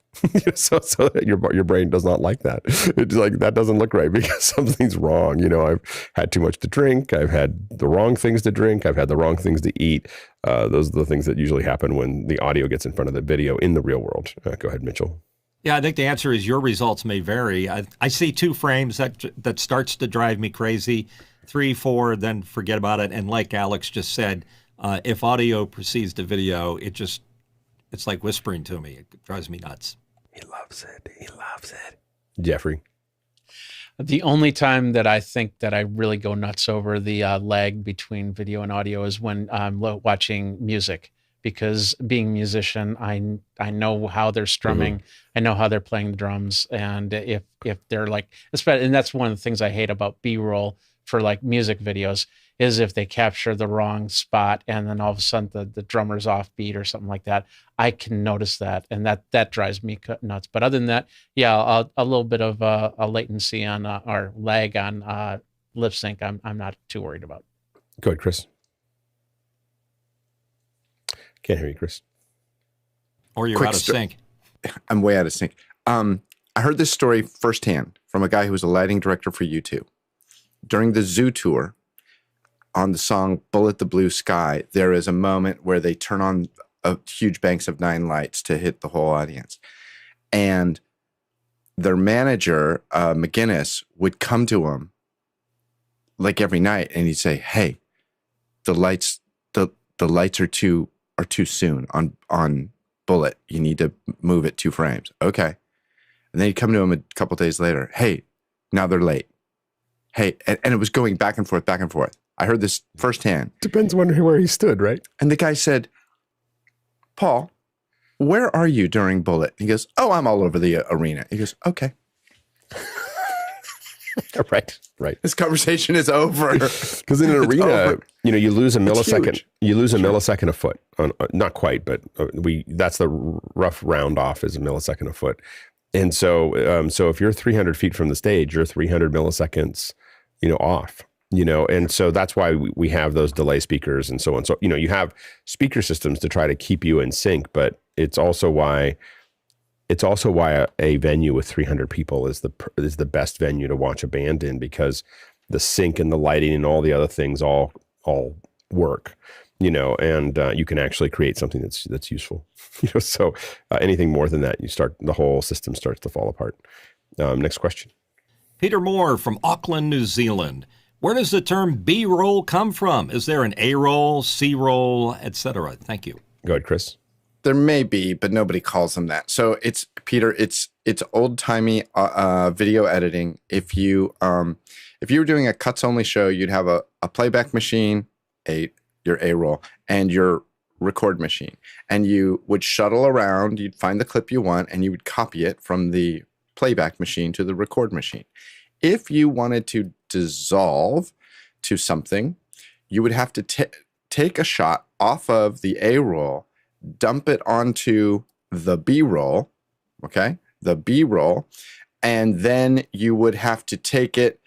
so your brain does not like that. It's like, that doesn't look right because something's wrong. I've had too much to drink. I've had the wrong things to drink. I've had the wrong things to eat. Those are the things that usually happen when the audio gets in front of the video in the real world. Go ahead, Mitchell. Yeah, I think the answer is your results may vary. I see 2 frames that starts to drive me crazy. 3, 4, then forget about it. And like Alex just said, if audio precedes the video, it's like whispering to me. It drives me nuts. He loves it. Jeffrey. The only time that I think that I really go nuts over the lag between video and audio is when I'm watching music, because being a musician, I know how they're strumming. Mm-hmm. I know how they're playing the drums. And if they're like, and that's one of the things I hate about B-roll for like music videos, is if they capture the wrong spot and then all of a sudden the drummer's off beat or something like that. I can notice that, and that drives me nuts. But other than that, yeah, a little bit of a latency on or lag on lip sync, I'm not too worried about. Go ahead, Chris. Can't hear you, Chris. Or you're out of sync. I'm way out of sync. I heard this story firsthand from a guy who was a lighting director for U2. During the Zoo tour, on the song Bullet the Blue Sky, there is a moment where they turn on a huge banks of 9 lights to hit the whole audience. And their manager, McGinnis, would come to him like every night, and he'd say, "Hey, the lights are too soon on Bullet. You need to move it 2 frames." Okay. And then he'd come to him a couple days later. "Hey, now they're late." Hey, and it was going back and forth, back and forth. I heard this firsthand. Depends on where he stood, right? And the guy said, "Paul, where are you during Bullet?" He goes, "Oh, I'm all over the arena." He goes, "Okay." Right. This conversation is over. Because in an arena, you lose a millisecond. Huge. You lose a millisecond a foot. Not quite, but that's the rough round off is a millisecond a foot. And so if you're 300 feet from the stage, you're 300 milliseconds, off. And so that's why we have those delay speakers and so on. So, you have speaker systems to try to keep you in sync, but it's also why a venue with 300 people is the best venue to watch a band in, because the sync and the lighting and all the other things all work, and you can actually create something that's useful. So anything more than that, the whole system starts to fall apart. Next question. Peter Moore from Auckland, New Zealand. Where does the term B-roll come from? Is there an A-roll, C-roll, etc.? Thank you. Go ahead, Chris. There may be, but nobody calls them that. So it's Peter. It's old timey video editing. If you were doing a cuts only show, you'd have a playback machine, your A roll, and your record machine, and you would shuttle around. You'd find the clip you want, and you would copy it from the playback machine to the record machine. If you wanted to dissolve to something, you would have to take a shot off of the A roll, dump it onto the B roll, okay? The B roll, and then you would have to take it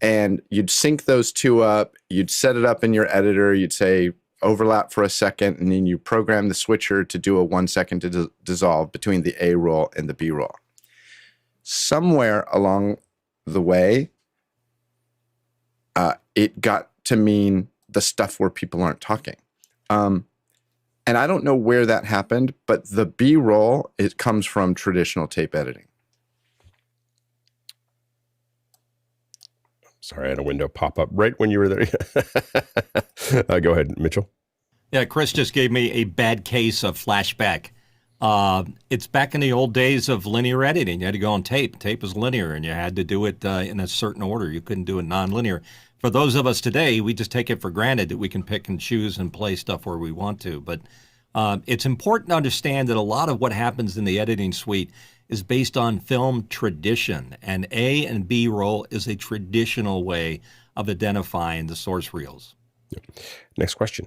and you'd sync those two up. You'd set it up in your editor. You'd say overlap for a second, and then you program the switcher to do a 1 second to dissolve between the A roll and the B roll. Somewhere along the way, it got to mean the stuff where people aren't talking. And I don't know where that happened, but the B-roll, it comes from traditional tape editing. Sorry, I had a window pop up right when you were there. Go ahead, Mitchell. Yeah, Chris just gave me a bad case of flashback. It's back in the old days of linear editing. You had to go on tape. Tape was linear, and you had to do it in a certain order. You couldn't do it non-linear. For those of us today, we just take it for granted that we can pick and choose and play stuff where we want to. But it's important to understand that a lot of what happens in the editing suite is based on film tradition. And A and B roll is a traditional way of identifying the source reels. Next question.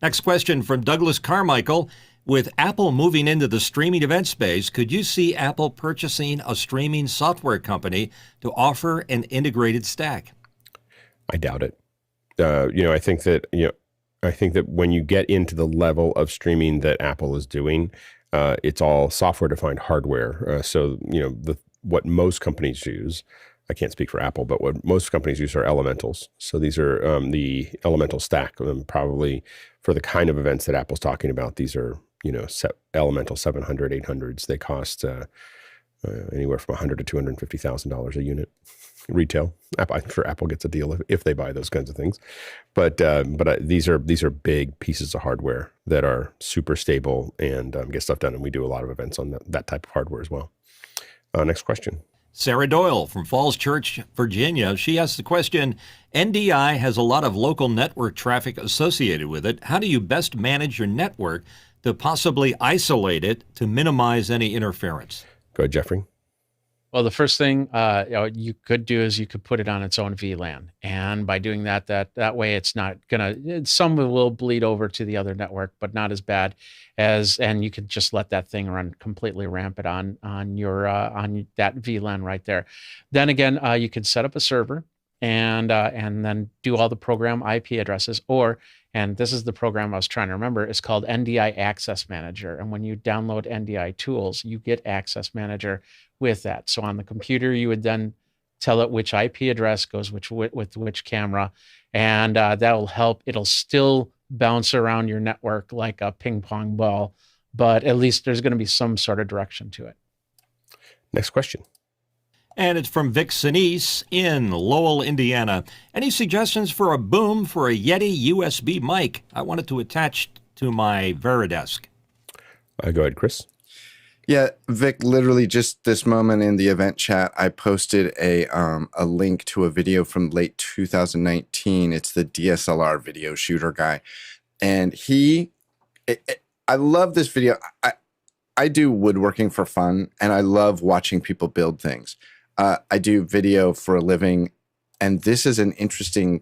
Next question from Douglas Carmichael. With Apple moving into the streaming event space, could you see Apple purchasing a streaming software company to offer an integrated stack? I doubt it. I think that when you get into the level of streaming that Apple is doing, it's all software-defined hardware. What most companies use, I can't speak for Apple, but what most companies use are elementals. So these are the elemental stack. Probably for the kind of events that Apple's talking about, these are elemental 700, 800s. They cost anywhere from $100,000 to $250,000 a unit. Retail. I'm sure Apple gets a deal if they buy those kinds of things, but these are big pieces of hardware that are super stable and get stuff done. And we do a lot of events on that type of hardware as well. Next question. Sarah Doyle from Falls Church, Virginia. She asks the question, NDI has a lot of local network traffic associated with it. How do you best manage your network to possibly isolate it to minimize any interference? Go ahead, Jeffrey. Well, the first thing you could do is you could put it on its own VLAN, and by doing that way, it's not gonna. Some will bleed over to the other network, but not as bad as. And you could just let that thing run completely rampant on your on that VLAN right there. Then again, you could set up a server and then do all the program IP addresses, and this is the program I was trying to remember. It's called NDI Access Manager, and when you download NDI tools, you get Access Manager with that. So on the computer, you would then tell it which IP address goes with which camera, and that'll help. It'll still bounce around your network like a ping pong ball, but at least there's going to be some sort of direction to it. Next question. And it's from Vic Sinise in Lowell, Indiana. Any suggestions for a boom for a Yeti USB mic? I wanted to attach to my Veridesk. Go ahead, Chris. Yeah, Vic, literally just this moment in the event chat, I posted a link to a video from late 2019. It's the DSLR video shooter guy. And I love this video. I do woodworking for fun, and I love watching people build things. I do video for a living, and this is an interesting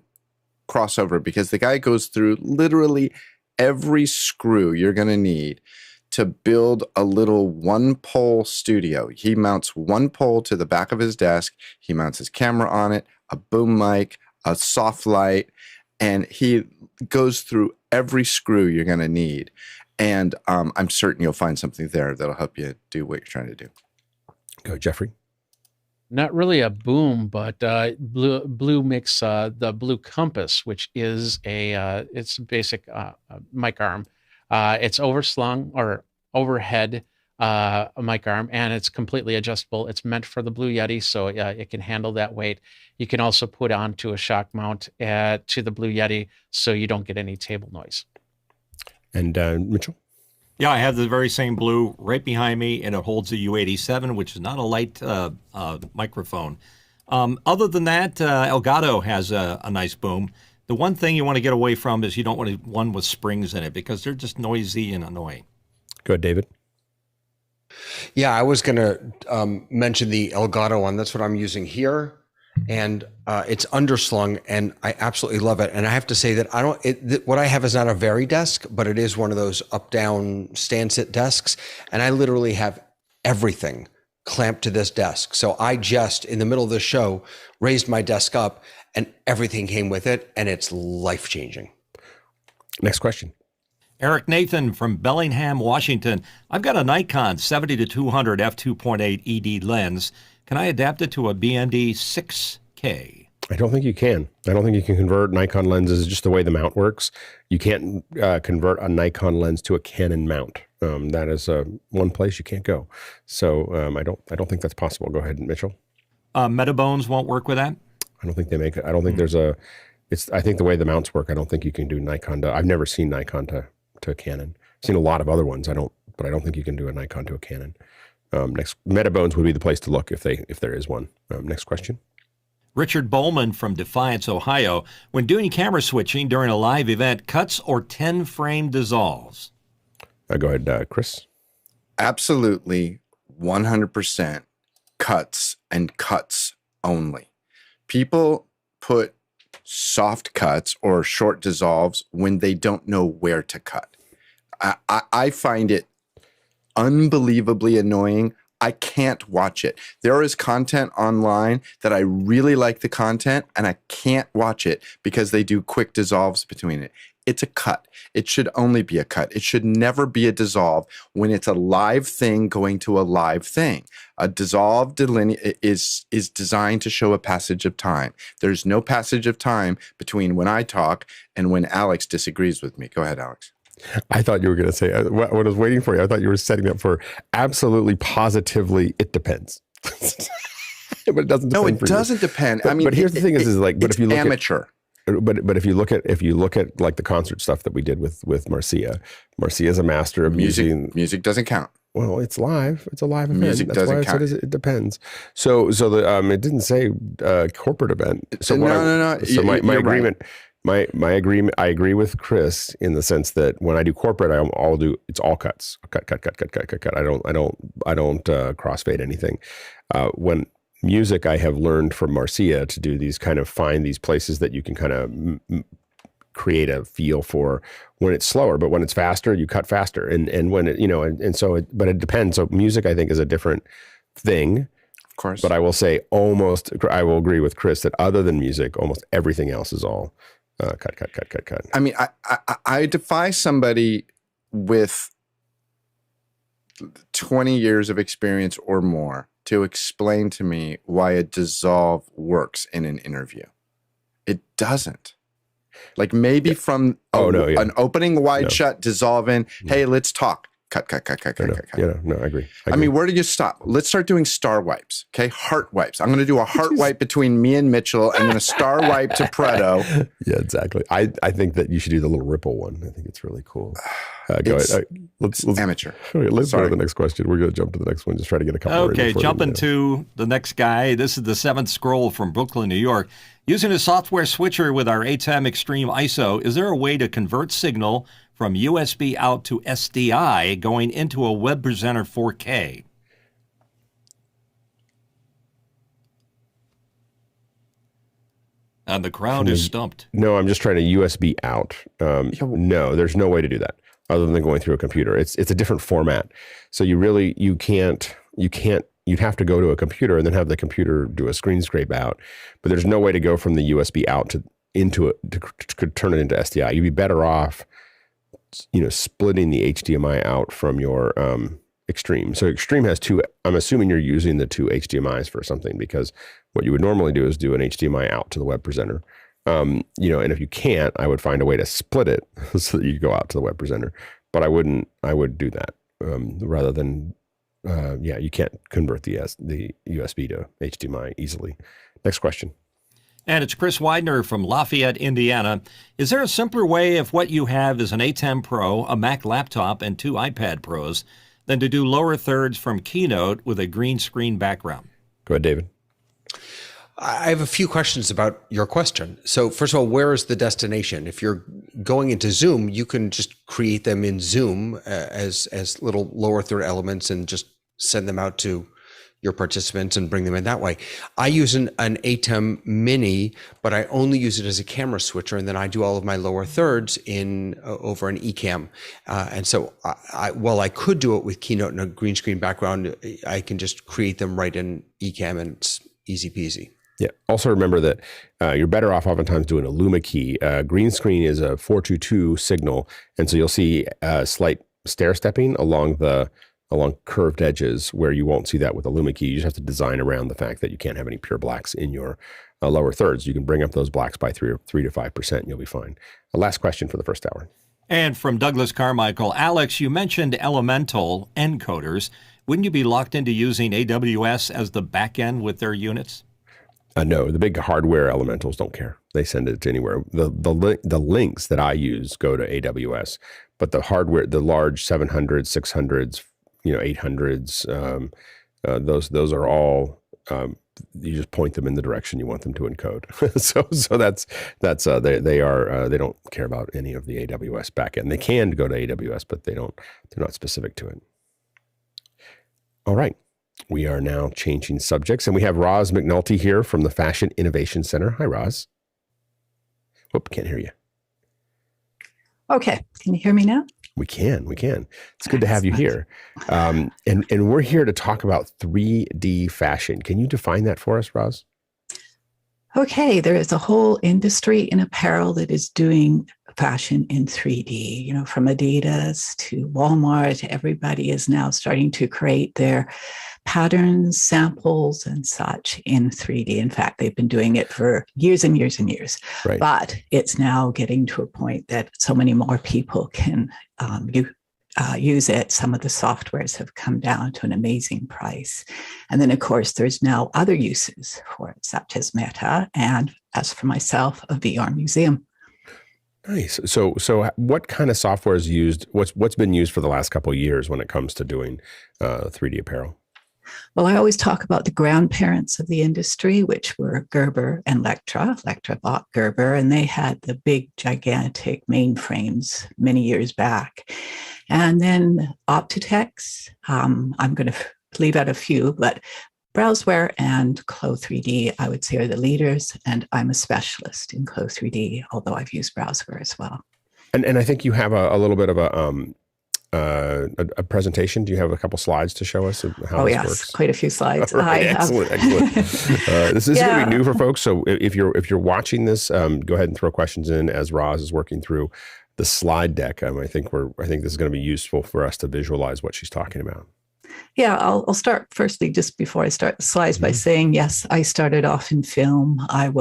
crossover because the guy goes through literally every screw you're going to need to build a little one-pole studio. He mounts one pole to the back of his desk. He mounts his camera on it, a boom mic, a soft light, and he goes through every screw you're going to need. And I'm certain you'll find something there that'll help you do what you're trying to do. Go, Jeffrey. Not really a boom, but Blue makes the Blue Compass, which is it's basic mic arm. It's overslung or overhead mic arm, and it's completely adjustable. It's meant for the Blue Yeti, so it can handle that weight. You can also put onto a shock mount to the Blue Yeti, so you don't get any table noise. And Mitchell? Yeah, I have the very same blue right behind me, and it holds a U87, which is not a light microphone. Other than that, Elgato has a nice boom. The one thing you want to get away from is you don't want one with springs in it because they're just noisy and annoying. Go ahead, David. Yeah, I was going to mention the Elgato one. That's what I'm using here. And it's underslung, and I absolutely love it. And I have to say that what I have is not a very desk, but it is one of those up-down stand-sit desks. And I literally have everything clamped to this desk. So I just, in the middle of the show, raised my desk up, and everything came with it, and it's life-changing. Next question. Eric Nathan from Bellingham, Washington. I've got a Nikon 70-200 f2.8 ED lens. Can I adapt it to a BND 6K? I don't think you can. I don't think you can convert Nikon lenses, just the way the mount works. You can't convert a Nikon lens to a Canon mount. That is one place you can't go. So I don't think that's possible. Go ahead, Mitchell. Metabones won't work with that? I don't think they make it. I don't think there's I think the way the mounts work, I don't think you can do Nikon I've never seen Nikon to a Canon. I've seen a lot of other ones. But I don't think you can do a Nikon to a Canon. Next, Metabones would be the place to look if there is one. Next question. Richard Bowman from Defiance, Ohio. When doing camera switching during a live event, cuts or 10-frame dissolves? Go ahead, Chris. Absolutely 100% cuts and cuts only. People put soft cuts or short dissolves when they don't know where to cut. I find it unbelievably annoying. I can't watch it. There is content online that I really like the content, and I can't watch it because they do quick dissolves between it. It's a cut. It should only be a cut. It should never be a dissolve when it's a live thing going to a live thing. A dissolve is designed to show a passage of time. There's no passage of time between when I talk and when Alex disagrees with me. Go ahead, Alex. I thought you were going to say, when I was waiting for you, I thought you were setting up for absolutely, positively, it depends. But it doesn't depend. No, it doesn't depend. But, but here's the thing is like, but if you look amateur. But if you look at like the concert stuff that we did with Marcia is a master of music. Music doesn't count. Well, it's live. It's a live event. Music That's doesn't why count. It depends. So it didn't say corporate event. So no. So my agreement. Right. My agreement. I agree with Chris in the sense that when I do corporate, it's all cuts. Cut. I don't crossfade anything. When music, I have learned from Marcia to do these kind of find these places that you can kind of create a feel for when it's slower, but when it's faster, you cut faster. And when it, but it depends. So music, I think, is a different thing. Of course. But I will say I will agree with Chris that other than music, almost everything else is all cut. I mean, I defy somebody with 20 years of experience or more to explain to me why a dissolve works in an interview. It doesn't. Like maybe from an opening wide shut, dissolve in, hey, let's talk. Cut. No, I agree. I mean, where do you stop? Let's start doing star wipes. Okay. Heart wipes. I'm going to do a heart wipe between me and Mitchell. I'm going to star wipe to Pareto. Yeah, exactly. I think that you should do the little ripple one. I think it's really cool. Go ahead. Let's amateur. Okay, let's go to the next question. We're going to jump to the next one. Just try to get a couple. Okay, jumping to the next guy. This is the seventh scroll from Brooklyn, New York. Using a software switcher with our ATEM Extreme ISO, is there a way to convert signal from USB out to SDI going into a web presenter 4K? And the crowd is stumped. No, I'm just trying to USB out. No, there's no way to do that other than going through a computer. It's a different format. So you can't. You'd have to go to a computer and then have the computer do a screen scrape out. But there's no way to go from the USB out to turn it into SDI. You'd be better off, splitting the HDMI out from your Extreme. So Extreme has two. I'm assuming you're using the two HDMIs for something, because what you would normally do is do an HDMI out to the web presenter. And if you can't, I would find a way to split it so that you go out to the web presenter. But I would do that rather than. You can't convert the USB to HDMI easily. Next question. And it's Chris Widener from Lafayette, Indiana. Is there a simpler way if what you have is an A10 Pro, a Mac laptop, and 2 iPad Pros than to do lower thirds from Keynote with a green screen background? Go ahead, David. I have a few questions about your question. So first of all, where is the destination? If you're going into Zoom, you can just create them in Zoom as little lower third elements and just send them out to your participants and bring them in that way. I use an ATEM Mini, but I only use it as a camera switcher, and then I do all of my lower thirds in over an eCam. And so while I could do it with Keynote and a green screen background, I can just create them right in eCam, and it's easy peasy. Yeah. Also remember that you're better off oftentimes doing a Luma key. Green screen is a 422 signal, and so you'll see slight stair stepping along curved edges where you won't see that with a Luma key. You just have to design around the fact that you can't have any pure blacks in your lower thirds. You can bring up those blacks by 3 to 5%, and you'll be fine. The last question for the first hour. And from Douglas Carmichael, Alex, you mentioned Elemental encoders. Wouldn't you be locked into using AWS as the back end with their units? No, the big hardware elementals don't care. They send it to anywhere. The links that I use go to AWS, but the hardware, the large 700s, 600s, 800s, those are all, you just point them in the direction you want them to encode. so they don't care about any of the AWS backend. They can go to AWS, but they're not specific to it. All right. We are now changing subjects, and we have Roz McNulty here from the Fashion Innovation Center. Hi, Roz. Whoop, can't hear you. Okay. Can you hear me now? We can. It's good to have you here. And we're here to talk about 3D fashion. Can you define that for us, Roz? Okay. There is a whole industry in apparel that is doing fashion in 3D, from Adidas to Walmart. Everybody is now starting to create their patterns, samples, and such in 3D. In fact, they've been doing it for years and years and years. Right. But it's now getting to a point that so many more people can use it. Some of the softwares have come down to an amazing price. And then, of course, there's now other uses for it, such as Meta, and as for myself, a VR museum. Nice. So what kind of software is used? What's been used for the last couple of years when it comes to doing 3D apparel? Well, I always talk about the grandparents of the industry, which were Gerber and Lectra. Lectra bought Gerber, and they had the big, gigantic mainframes many years back. And then Optitex, I'm going to leave out a few, but Browseware and Clo3D, I would say, are the leaders, and I'm a specialist in Clo3D, although I've used Browseware as well. And I think you have a little bit of a presentation. Do you have a couple slides to show us how this works? Quite a few slides. Right, excellent. This is going to be new for folks. So if you're watching this, go ahead and throw questions in as Roz is working through the slide deck. I think this is going to be useful for us to visualize what she's talking about. Yeah, I'll start firstly, just before I start the slides, by saying, yes, I started off in film. I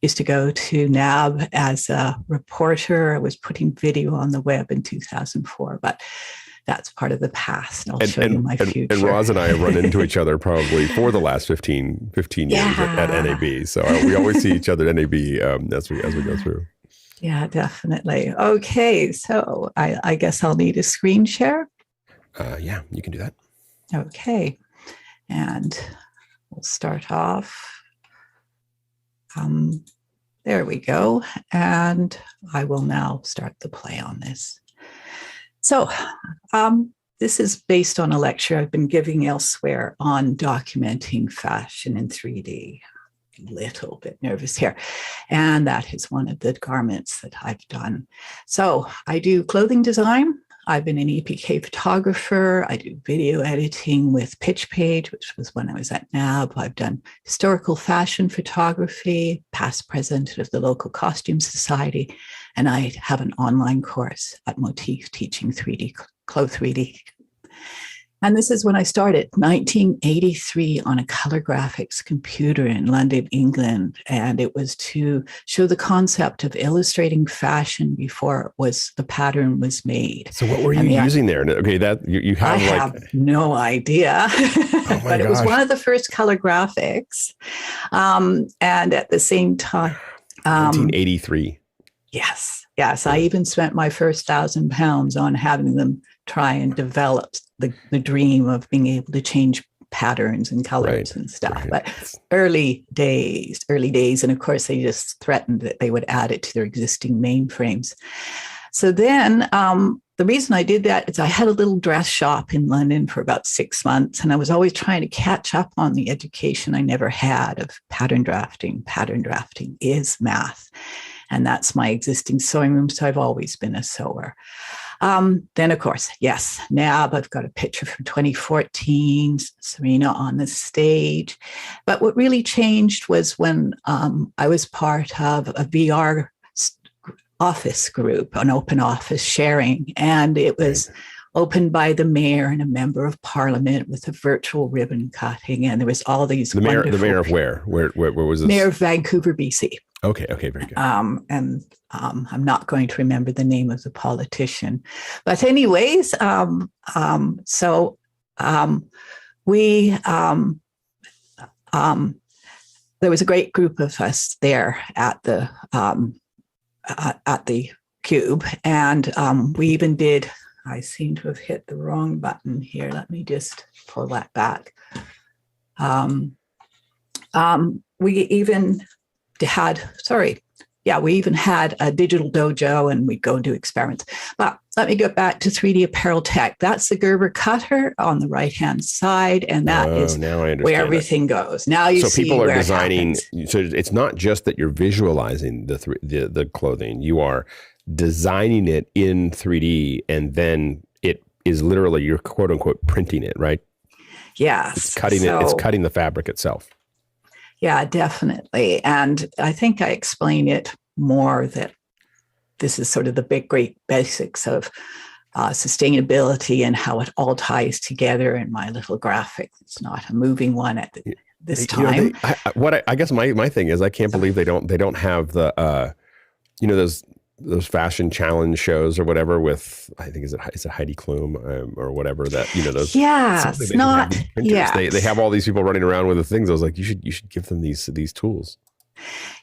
used to go to NAB as a reporter. I was putting video on the web in 2004, but that's part of the past. I'll show you my future. And Roz and I have run into each other probably for the last 15 years at NAB. So we always see each other at NAB as we go through. Yeah, definitely. Okay, so I guess I'll need a screen share. Yeah, you can do that. Okay, and we'll start off. There we go. And I will now start the play on this. So this is based on a lecture I've been giving elsewhere on documenting fashion in 3D. A little bit nervous here. And that is one of the garments that I've done. So I do clothing design. I've been an EPK photographer. I do video editing with Pitch Page, which was when I was at NAB. I've done historical fashion photography, past president of the local costume society, and I have an online course at Motif teaching 3D, Clo3D. And this is when I started, 1983, on a color graphics computer in London, England. And it was to show the concept of illustrating fashion before the pattern was made. So what were you using there? Okay, that you have I have no idea. Oh my but it was gosh. one of the first color graphics. And at the same time, 1983. Yes. I even spent my first £1,000 on having them try and develop the dream of being able to change patterns and colors and stuff. Right. But early days. And of course, they just threatened that they would add it to their existing mainframes. So then the reason I did that is I had a little dress shop in London for about 6 months, and I was always trying to catch up on the education I never had of pattern drafting. Pattern drafting is math. And that's my existing sewing room. So I've always been a sewer. Then, of course, yes, NAB. I've got a picture from 2014, Serena on the stage. But what really changed was when I was part of a VR office group, an open office sharing. And it was opened by the mayor and a member of parliament with a virtual ribbon cutting. And there was all these The mayor of where? Where was this? Mayor of Vancouver, BC. Okay, very good. And I'm not going to remember the name of the politician, but anyways, we there was a great group of us there at the Cube, and we even did. I seem to have hit the wrong button here. Let me just pull that back. We even had a digital dojo, and we'd go and do experiments. But let me go back to 3D apparel tech. That's the Gerber cutter on the right-hand side, and that is where everything goes. Now you see so people are designing. It so it's not just that you're visualizing the clothing; you are designing it in 3D, and then it is literally you're quote unquote printing it, right? Yes, it's cutting it. It's cutting the fabric itself. Yeah, definitely. And I think I explain it more that this is sort of the great basics of sustainability and how it all ties together in my little graphic. It's not a moving one at this time. I guess my thing is I can't believe they don't have the those fashion challenge shows or whatever with, I think is it Heidi Klum or whatever that, those. Yes, They have all these people running around with the things. I was like, you should give them these tools.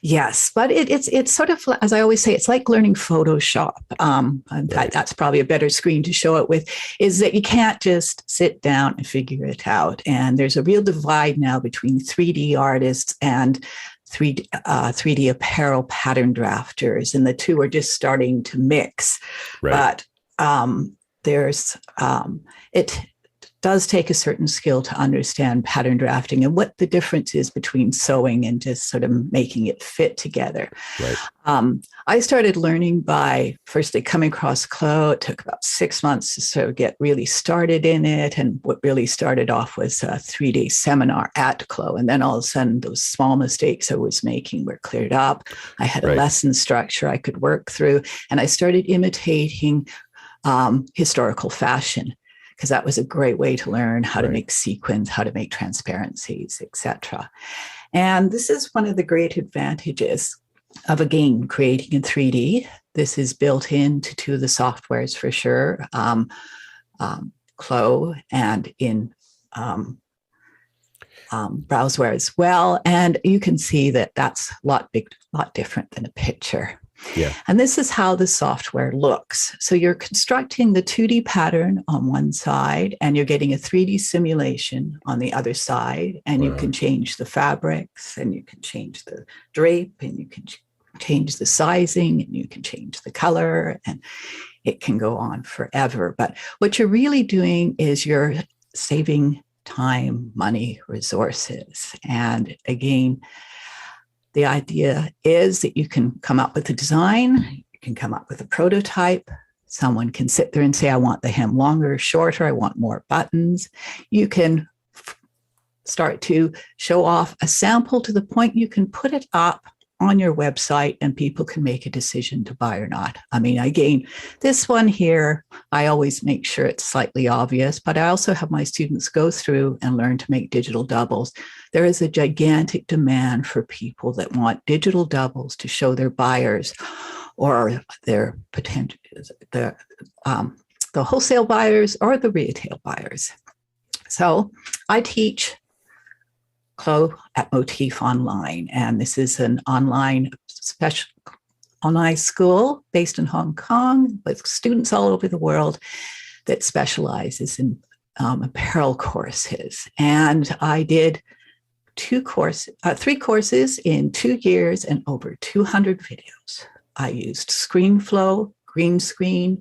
Yes, but it's sort of, as I always say, it's like learning Photoshop. In fact, that's probably a better screen to show it with, is that you can't just sit down and figure it out. And there's a real divide now between 3D artists and 3D apparel pattern drafters, and the two are just starting to mix. Right. But it does take a certain skill to understand pattern drafting and what the difference is between sewing and just sort of making it fit together. Right. I started learning by firstly coming across Clo. It took about 6 months to sort of get really started in it. And what really started off was a 3-day seminar at Clo. And then all of a sudden, those small mistakes I was making were cleared up. I had a lesson structure I could work through. And I started imitating historical fashion, because that was a great way to learn how to make sequins, how to make transparencies, etc. And this is one of the great advantages of, again, creating in 3D. This is built into two of the softwares for sure, Clo and in Browseware as well. And you can see that that's a lot different than a picture. Yeah. And this is how the software looks. So you're constructing the 2D pattern on one side, and you're getting a 3D simulation on the other side. And you can change the fabrics, and you can change the drape, and you can change the sizing, and you can change the color, and it can go on forever. But what you're really doing is you're saving time, money, resources. And again, the idea is that you can come up with a design, you can come up with a prototype. Someone can sit there and say, I want the hem longer or shorter, I want more buttons. You can start to show off a sample to the point you can put it up on your website and people can make a decision to buy or not. I mean, again, this one here, I always make sure it's slightly obvious, but I also have my students go through and learn to make digital doubles. There is a gigantic demand for people that want digital doubles to show their buyers or their potential, the wholesale buyers or the retail buyers. So I teach Clo at Motif online, and this is an online school based in Hong Kong with students all over the world that specializes in apparel courses. And I did three courses in 2 years and over 200 videos. I used ScreenFlow, green screen,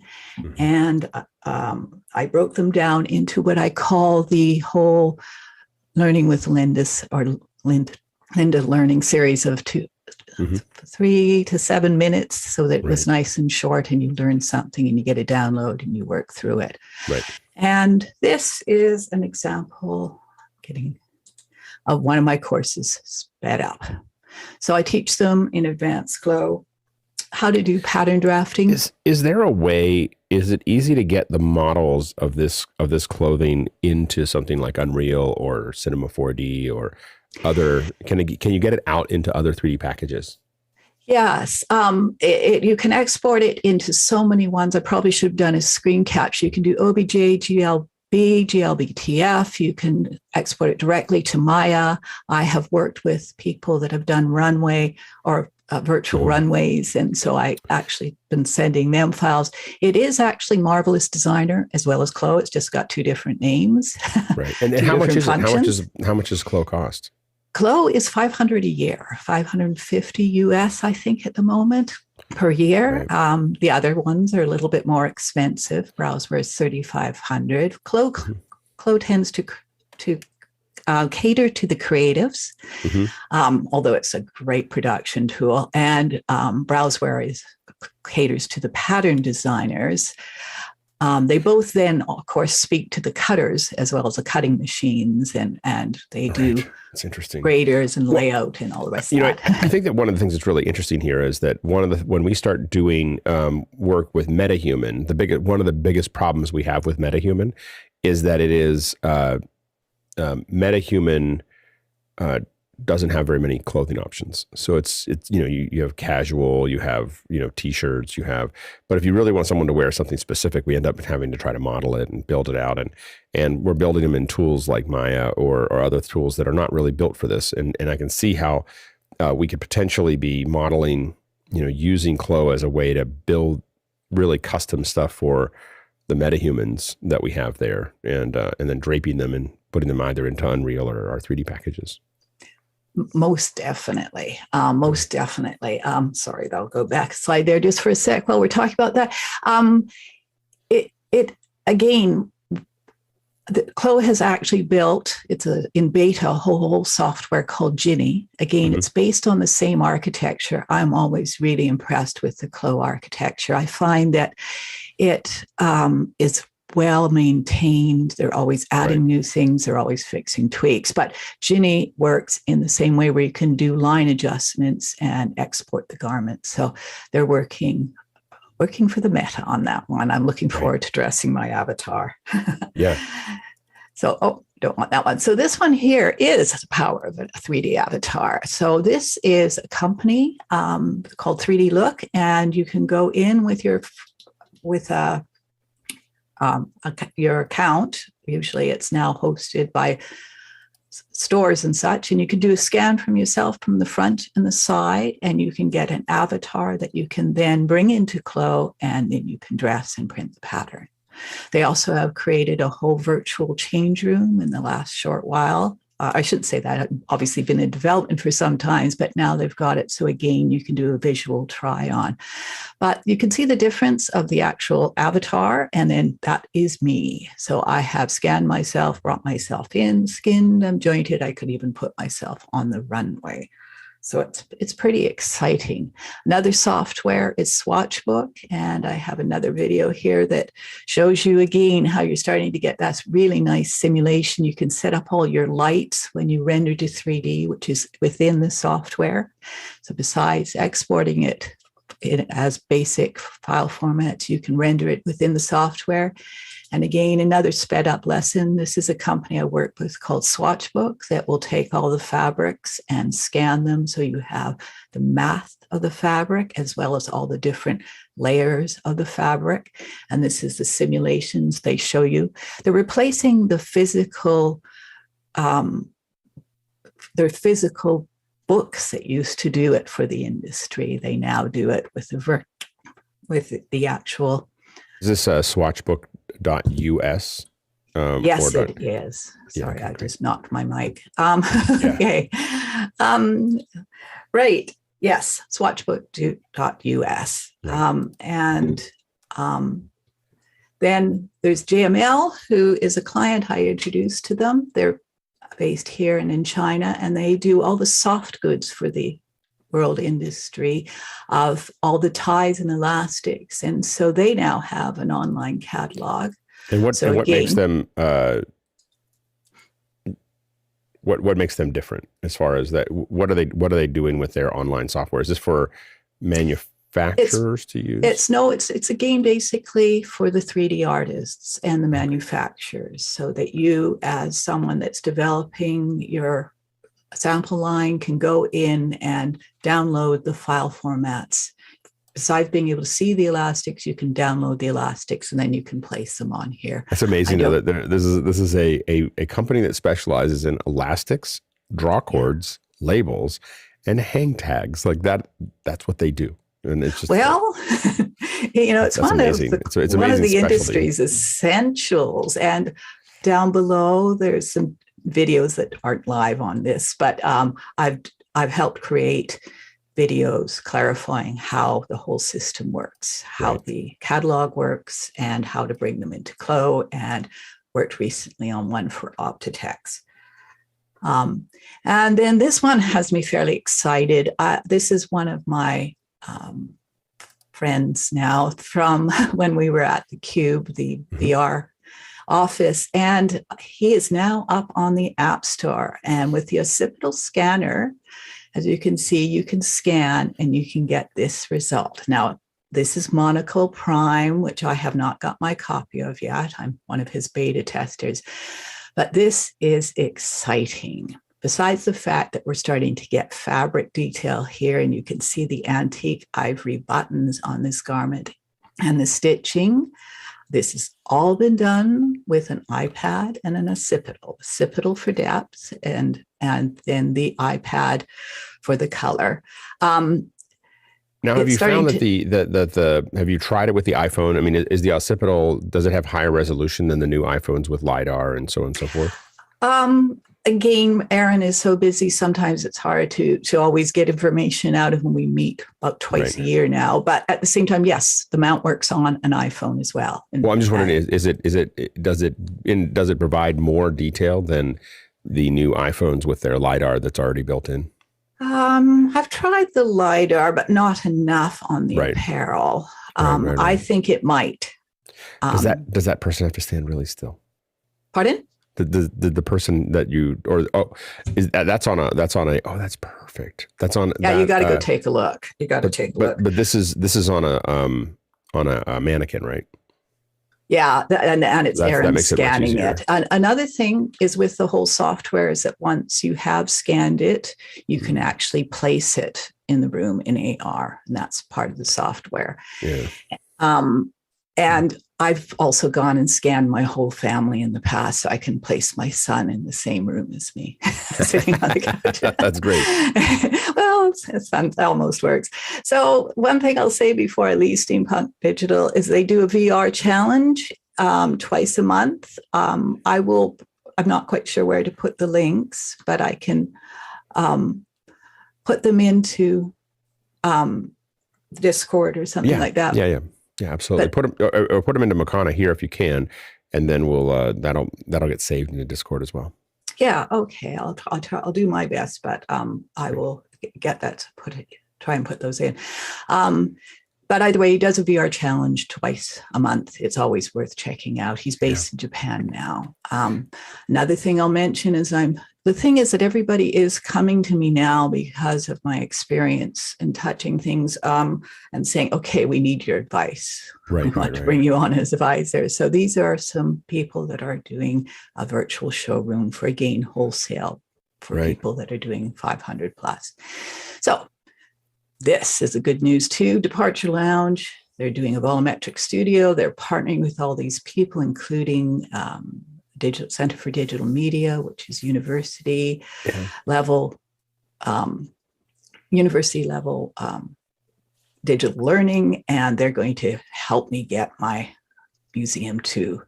and I broke them down into what I call the whole Learning with Linda learning series of 3 to 7 minutes, so that it was nice and short and you learn something and you get a download and you work through it. Right. And this is an example of one of my courses sped up. So I teach them in advanced Clo how to do pattern drafting. Is there a way, is it easy to get the models of this clothing into something like Unreal or Cinema 4D or other, can you get it out into other 3D packages? Yes, you can export it into so many ones. I probably should have done a screen capture. You can do OBJ, GLB, GLBTF. You can export it directly to Maya. I have worked with people that have done runway or virtual runways, and so I actually been sending them files. It is actually Marvelous Designer as well as Clo. It's just got 2 different names. Right. And how much is it? How much does Clo cost? Clo is $500 a year, $550 US, I think, at the moment per year. Right. The other ones are a little bit more expensive. Browseware is $3,500. Clo tends to cater to the creatives, although it's a great production tool. And Browseware caters to the pattern designers. They both then, of course, speak to the cutters as well as the cutting machines, and they do That's interesting. graders and layout and all the rest of that. I think that one of the things that's really interesting here is that when we start doing work with MetaHuman, one of the biggest problems we have with MetaHuman is that it is MetaHuman doesn't have very many clothing options. So it's you have casual, you have t-shirts, but if you really want someone to wear something specific, we end up having to try to model it and build it out, and we're building them in tools like Maya or other tools that are not really built for this. And I can see how we could potentially be modeling, using Clo as a way to build really custom stuff for the MetaHumans that we have there, and then draping them and putting them either into Unreal or our 3D packages. Most definitely. Sorry, I'll go back a slide there just for a sec while we're talking about that. Clo has actually built, in beta, a whole software called Ginny. Again, it's based on the same architecture. I'm always really impressed with the Clo architecture. I find that it is well maintained. They're always adding new things. They're always fixing tweaks. But Ginny works in the same way where you can do line adjustments and export the garment. So they're working for the meta on that one. I'm looking forward to dressing my avatar. Yeah. So, don't want that one. So this one here is the power of a 3D avatar. So this is a company called 3D Look, and you can go in with your account. Usually it's now hosted by stores and such, and you can do a scan from yourself from the front and the side, and you can get an avatar that you can then bring into Clo, and then you can dress and print the pattern. They also have created a whole virtual change room in the last short while. I shouldn't say that. It's obviously been in development for some times, but now they've got it. So again, you can do a visual try on. But you can see the difference of the actual avatar, and then that is me. So I have scanned myself, brought myself in, skinned, I'm jointed. I could even put myself on the runway. So it's pretty exciting. Another software is Swatchbook, and I have another video here that shows you again how you're starting to get that really nice simulation. You can set up all your lights when you render to 3D, which is within the software. So besides exporting it as basic file formats, you can render it within the software. And again, another sped up lesson. This is a company I work with called Swatchbook that will take all the fabrics and scan them. So you have the math of the fabric as well as all the different layers of the fabric. And this is the simulations they show you. They're replacing the physical, their physical books that used to do it for the industry. They now do it with the actual. Is this swatchbook.us? Yes, it is. Sorry, I just knocked my mic. Okay. Right. Yes, swatchbook.us. Right. Then there's JML, who is a client I introduced to them. They're based here and in China, and they do all the soft goods for the world industry of all the ties and elastics. And so they now have an online catalog. And what makes them what makes them different as far as that? What are they doing with their online software? Is this for manufacturers to use? It's again basically for the 3D artists and the manufacturers, so that you, as someone that's developing your sample line, can go in and download the file formats. Besides being able to see the elastics, you can download the elastics and then you can place them on here. That's amazing. This is a company that specializes in elastics, draw cords, labels, and hang tags. Like that. That's what they do. And it's just it's one of the industry's essentials. And down below, there's some videos that aren't live on this, but I've helped create videos clarifying how the whole system works, how the catalog works, and how to bring them into Clo, and worked recently on one for Optitex. And then this one has me fairly excited. This is one of my friends now from when we were at the Cube, the VR office, and he is now up on the App Store. And with the occipital scanner, as you can see, you can scan and you can get this result. Now, this is Monaco Prime, which I have not got my copy of yet. I'm one of his beta testers, but this is exciting. Besides the fact that we're starting to get fabric detail here, and you can see the antique ivory buttons on this garment and the stitching. This has all been done with an iPad and an occipital for depth, and then the iPad for the color. Now, have you found that have you tried it with the iPhone? I mean, is the occipital, does it have higher resolution than the new iPhones with LiDAR and so on and so forth? Again, Aaron is so busy. Sometimes it's hard to always get information out of him. We meet about twice a year now, but at the same time, yes, the mount works on an iPhone as well. Well, I'm just wondering, does it provide more detail than the new iPhones with their LiDAR that's already built in? I've tried the LiDAR, but not enough on the apparel. Right. I think it might. Does that person have to stand really still? Pardon? The person that that's perfect. That's on. Yeah, you got to go take a look. You got to take a look. But this is on a mannequin, right? Yeah, and it's Aaron scanning it. And another thing is with the whole software is that once you have scanned it, you can actually place it in the room in AR, and that's part of the software. Yeah. And I've also gone and scanned my whole family in the past, so I can place my son in the same room as me, sitting on the couch. That's great. Well, it almost works. So one thing I'll say before I leave Steampunk Digital is they do a VR challenge twice a month. I'm not quite sure where to put the links, but I can put them into Discord or something like that. Yeah, absolutely. Put them into Mukana here if you can, and then we'll that'll get saved into Discord as well. Yeah. Okay. I'll do my best, but I will get that, try and put those in. But either way, he does a VR challenge twice a month. It's always worth checking out. He's based in Japan now. Another thing I'll mention is the thing is that everybody is coming to me now because of my experience in touching things and saying, okay, we need your advice. We want to bring you on as advisors. So these are some people that are doing a virtual showroom for, again, wholesale for people that are doing 500 plus. So this is the good news too. Departure Lounge, they're doing a volumetric studio. They're partnering with all these people, including Digital Center for Digital Media, which is university level digital learning. And they're going to help me get my museum to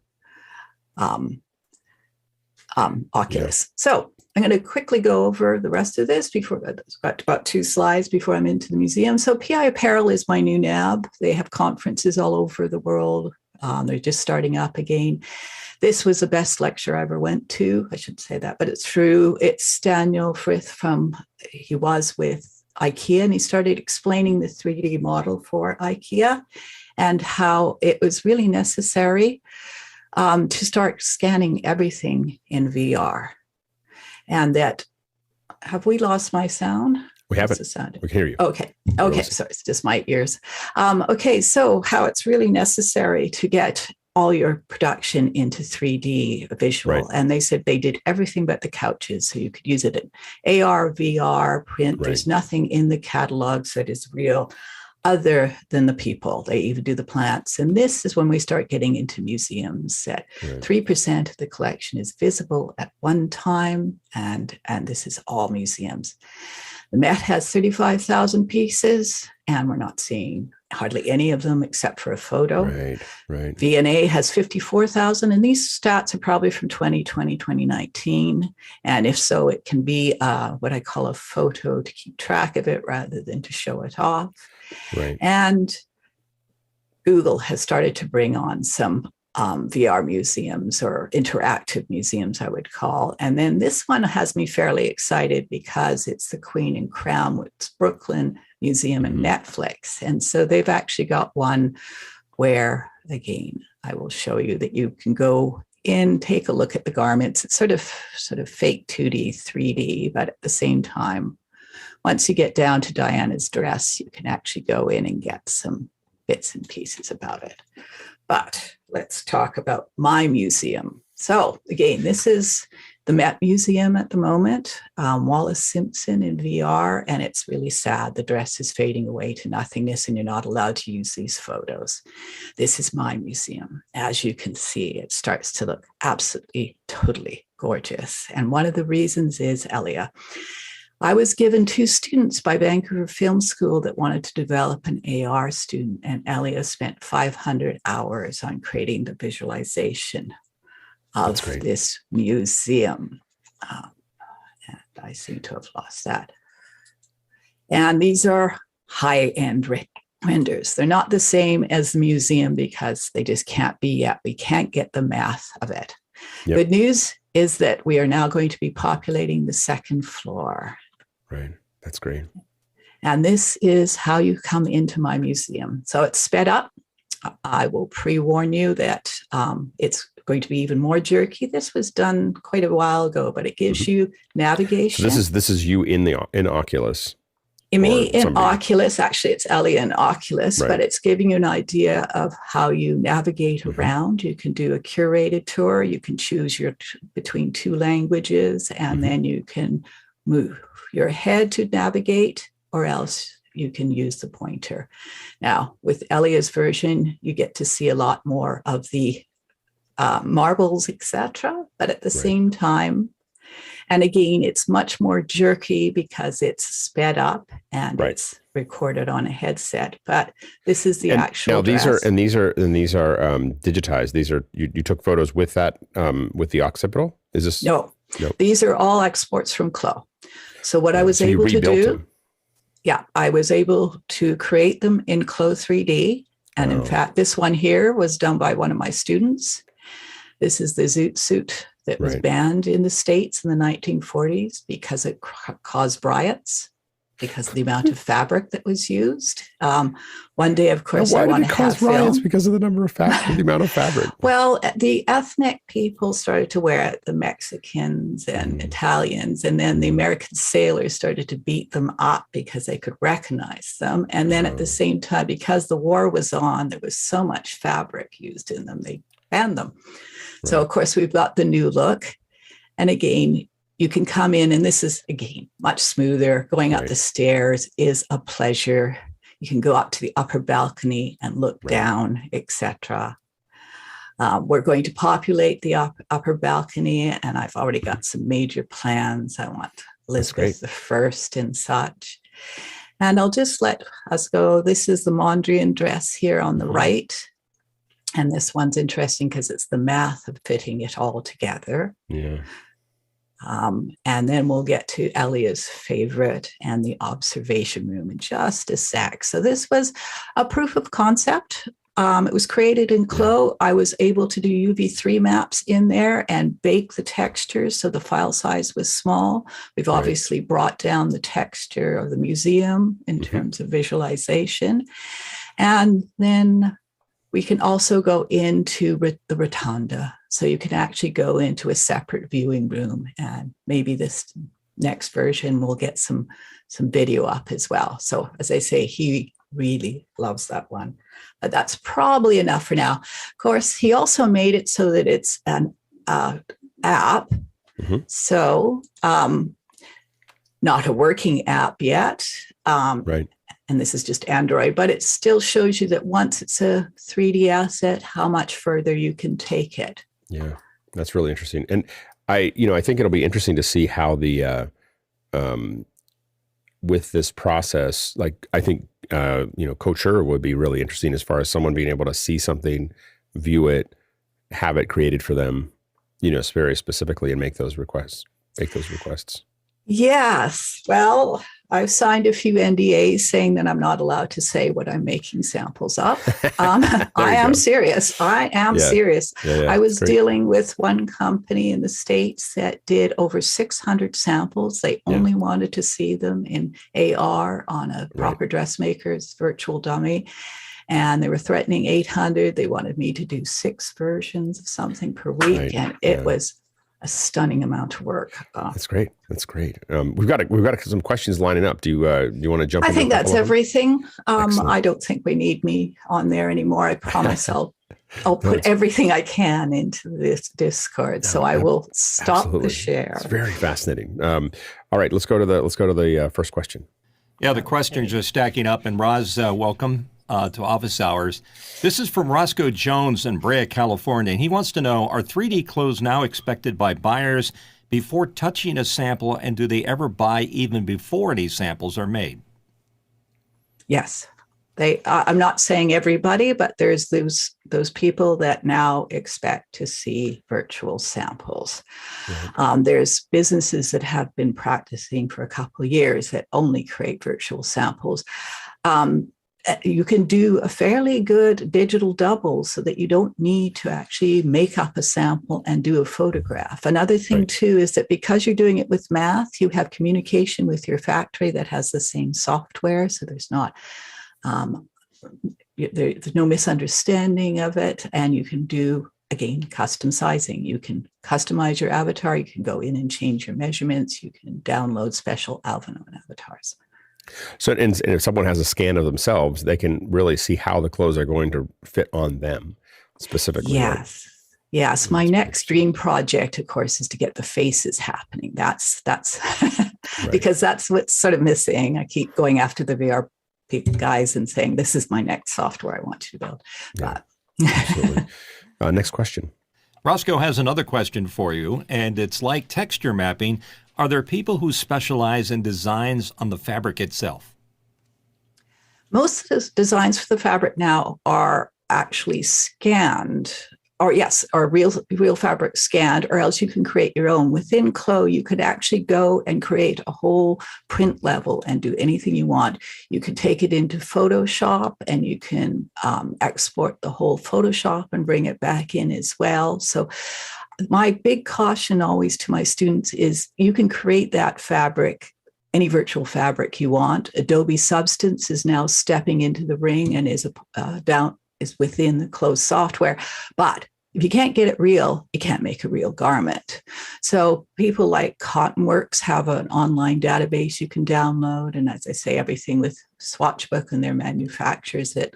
Oculus. So I'm going to quickly go over the rest of this before I've got about 2 slides before I'm into the museum. So PI Apparel is my new NAB. They have conferences all over the world. They're just starting up again. This was the best lecture I ever went to. I shouldn't say that, but it's true. It's Daniel Frith he was with IKEA, and he started explaining the 3D model for IKEA and how it was really necessary to start scanning everything in VR. And that, have we lost my sound? We haven't. We can hear you. Okay. Sorry, it's just my ears. Okay, so how it's really necessary to get all your production into 3D visual. Right. And they said they did everything but the couches. So you could use it in AR, VR, print. Right. There's nothing in the catalogs that is real other than the people. They even do the plants. And this is when we start getting into museums that 3% of the collection is visible at one time. And this is all museums. The Met has 35,000 pieces, and we're not seeing hardly any of them except for a photo. Right. V&A has 54,000, and these stats are probably from 2020, 2019. And if so, it can be what I call a photo to keep track of it rather than to show it off. Right. And Google has started to bring on some VR museums, or interactive museums, I would call. And then this one has me fairly excited because it's the Queen and Crown, which is Brooklyn Museum and Netflix. And so they've actually got one where, again, I will show you that you can go in, take a look at the garments. It's sort of fake 2D, 3D, but at the same time, once you get down to Diana's dress, you can actually go in and get some bits and pieces about it. But let's talk about my museum. So again, this is the Met Museum at the moment, Wallace Simpson in VR, and it's really sad. The dress is fading away to nothingness and you're not allowed to use these photos. This is my museum. As you can see, it starts to look absolutely, totally gorgeous. And one of the reasons is Elia. I was given 2 students by Vancouver Film School that wanted to develop an AR student, and Elia spent 500 hours on creating the visualization of this museum. And I seem to have lost that. And these are high-end renders. They're not the same as the museum because they just can't be yet. We can't get the math of it. Yep. Good news is that we are now going to be populating the 2nd floor. Right. That's great. And this is how you come into my museum. So it's sped up. I will pre-warn you that it's going to be even more jerky. This was done quite a while ago, but it gives you navigation. So this is you in Oculus. Me in Oculus. Actually, it's Ellie in Oculus, but it's giving you an idea of how you navigate around. You can do a curated tour. You can choose between 2 languages, and then you can move your head to navigate, or else you can use the pointer. Now, with Elia's version, you get to see a lot more of the marbles, etc. But at the same time, and again, it's much more jerky because it's sped up and it's recorded on a headset. But this is the actual. Now these are digitized. These are you took photos with that with the occipital. Is this no? These are all exports from Clo. So what I was able to do, I was able to create them in Clo 3D. And in fact, this one here was done by one of my students. This is the zoot suit that was banned in the States in the 1940s because it caused riots. because of the amount of fabric that was used. One day, of course, Why I did want it to cause have riots? film. Because of the number of the amount of fabric. Well, the ethnic people started to wear it, the Mexicans and Italians, and then the American sailors started to beat them up because they could recognize them. And then at the same time, because the war was on, there was so much fabric used in them, they banned them. Right. So, of course, we've got the new look. And again, you can come in, and this is, again, much smoother. Going up the stairs is a pleasure. You can go up to the upper balcony and look down, etc. We're going to populate the upper balcony, and I've already got some major plans. I want Elizabeth I and such. And I'll just let us go. This is the Mondrian dress here on the right. And this one's interesting because it's the math of fitting it all together. Yeah. And then we'll get to Elia's favorite and the observation room in just a sec. So this was a proof of concept. It was created in Clo. I was able to do UV3 maps in there and bake the textures, so the file size was small. We've obviously brought down the texture of the museum in terms of visualization. And then we can also go into the rotunda. So you can actually go into a separate viewing room, and maybe this next version will get some video up as well. So as I say, he really loves that one. But that's probably enough for now. Of course, he also made it so that it's an app. So not a working app yet. And this is just Android, but it still shows you that once it's a 3D asset, how much further you can take it. Yeah, that's really interesting. And I think it'll be interesting to see how the, with this process, like I think, Couture would be really interesting as far as someone being able to see something, view it, have it created for them, very specifically, and make those requests. Yes. Well, I've signed a few NDAs saying that I'm not allowed to say what I'm making samples of. I am serious. Serious. I was dealing with one company in the States that did over 600 samples. They only wanted to see them in AR on a proper dressmaker's virtual dummy. And they were threatening 800. They wanted me to do 6 versions of something per week. And it was a stunning amount of work. That's great. We've got some questions lining up. Do you want to jump in? I think that's everything. I don't think we need me on there anymore. I promise I'll put everything I can into this Discord. So I will stop the share. It's very fascinating. All right, let's go to the first question. Yeah, the questions are stacking up. And Roz, welcome to Office Hours. This is from Roscoe Jones in Brea, California. And he wants to know, are 3D clothes now expected by buyers before touching a sample, and do they ever buy even before any samples are made? Yes. I'm not saying everybody, but there's those people that now expect to see virtual samples. There's businesses that have been practicing for a couple of years that only create virtual samples. You can do a fairly good digital double so that you don't need to actually make up a sample and do a photograph. Another thing, too, is that because you're doing it with math, you have communication with your factory that has the same software. So there's not, there's no misunderstanding of it. And you can do, again, custom sizing. You can customize your avatar. You can go in and change your measurements. You can download special Alvin avatars. So, and if someone has a scan of themselves, they can really see how the clothes are going to fit on them specifically. Yes. Yes. My next dream project, of course, is to get the faces happening. That's because that's what's sort of missing. I keep going after the VR guys and saying, this is my next software I want you to build. Absolutely. Next question. Roscoe has another question for you, and it's like texture mapping. Are there people who specialize in designs on the fabric itself? Most of the designs for the fabric now are actually scanned, or real fabric scanned, or else you can create your own. Within Clo, you could actually go and create a whole print level and do anything you want. You can take it into Photoshop, and you can export the whole Photoshop and bring it back in as well. So my big caution always to my students is you can create that fabric any virtual fabric you want. Adobe Substance is now stepping into the ring and is within the closed software. But if you can't get it real, you can't make a real garment. So people like Cottonworks have an online database you can download. And as I say, everything with Swatchbook and their manufacturers that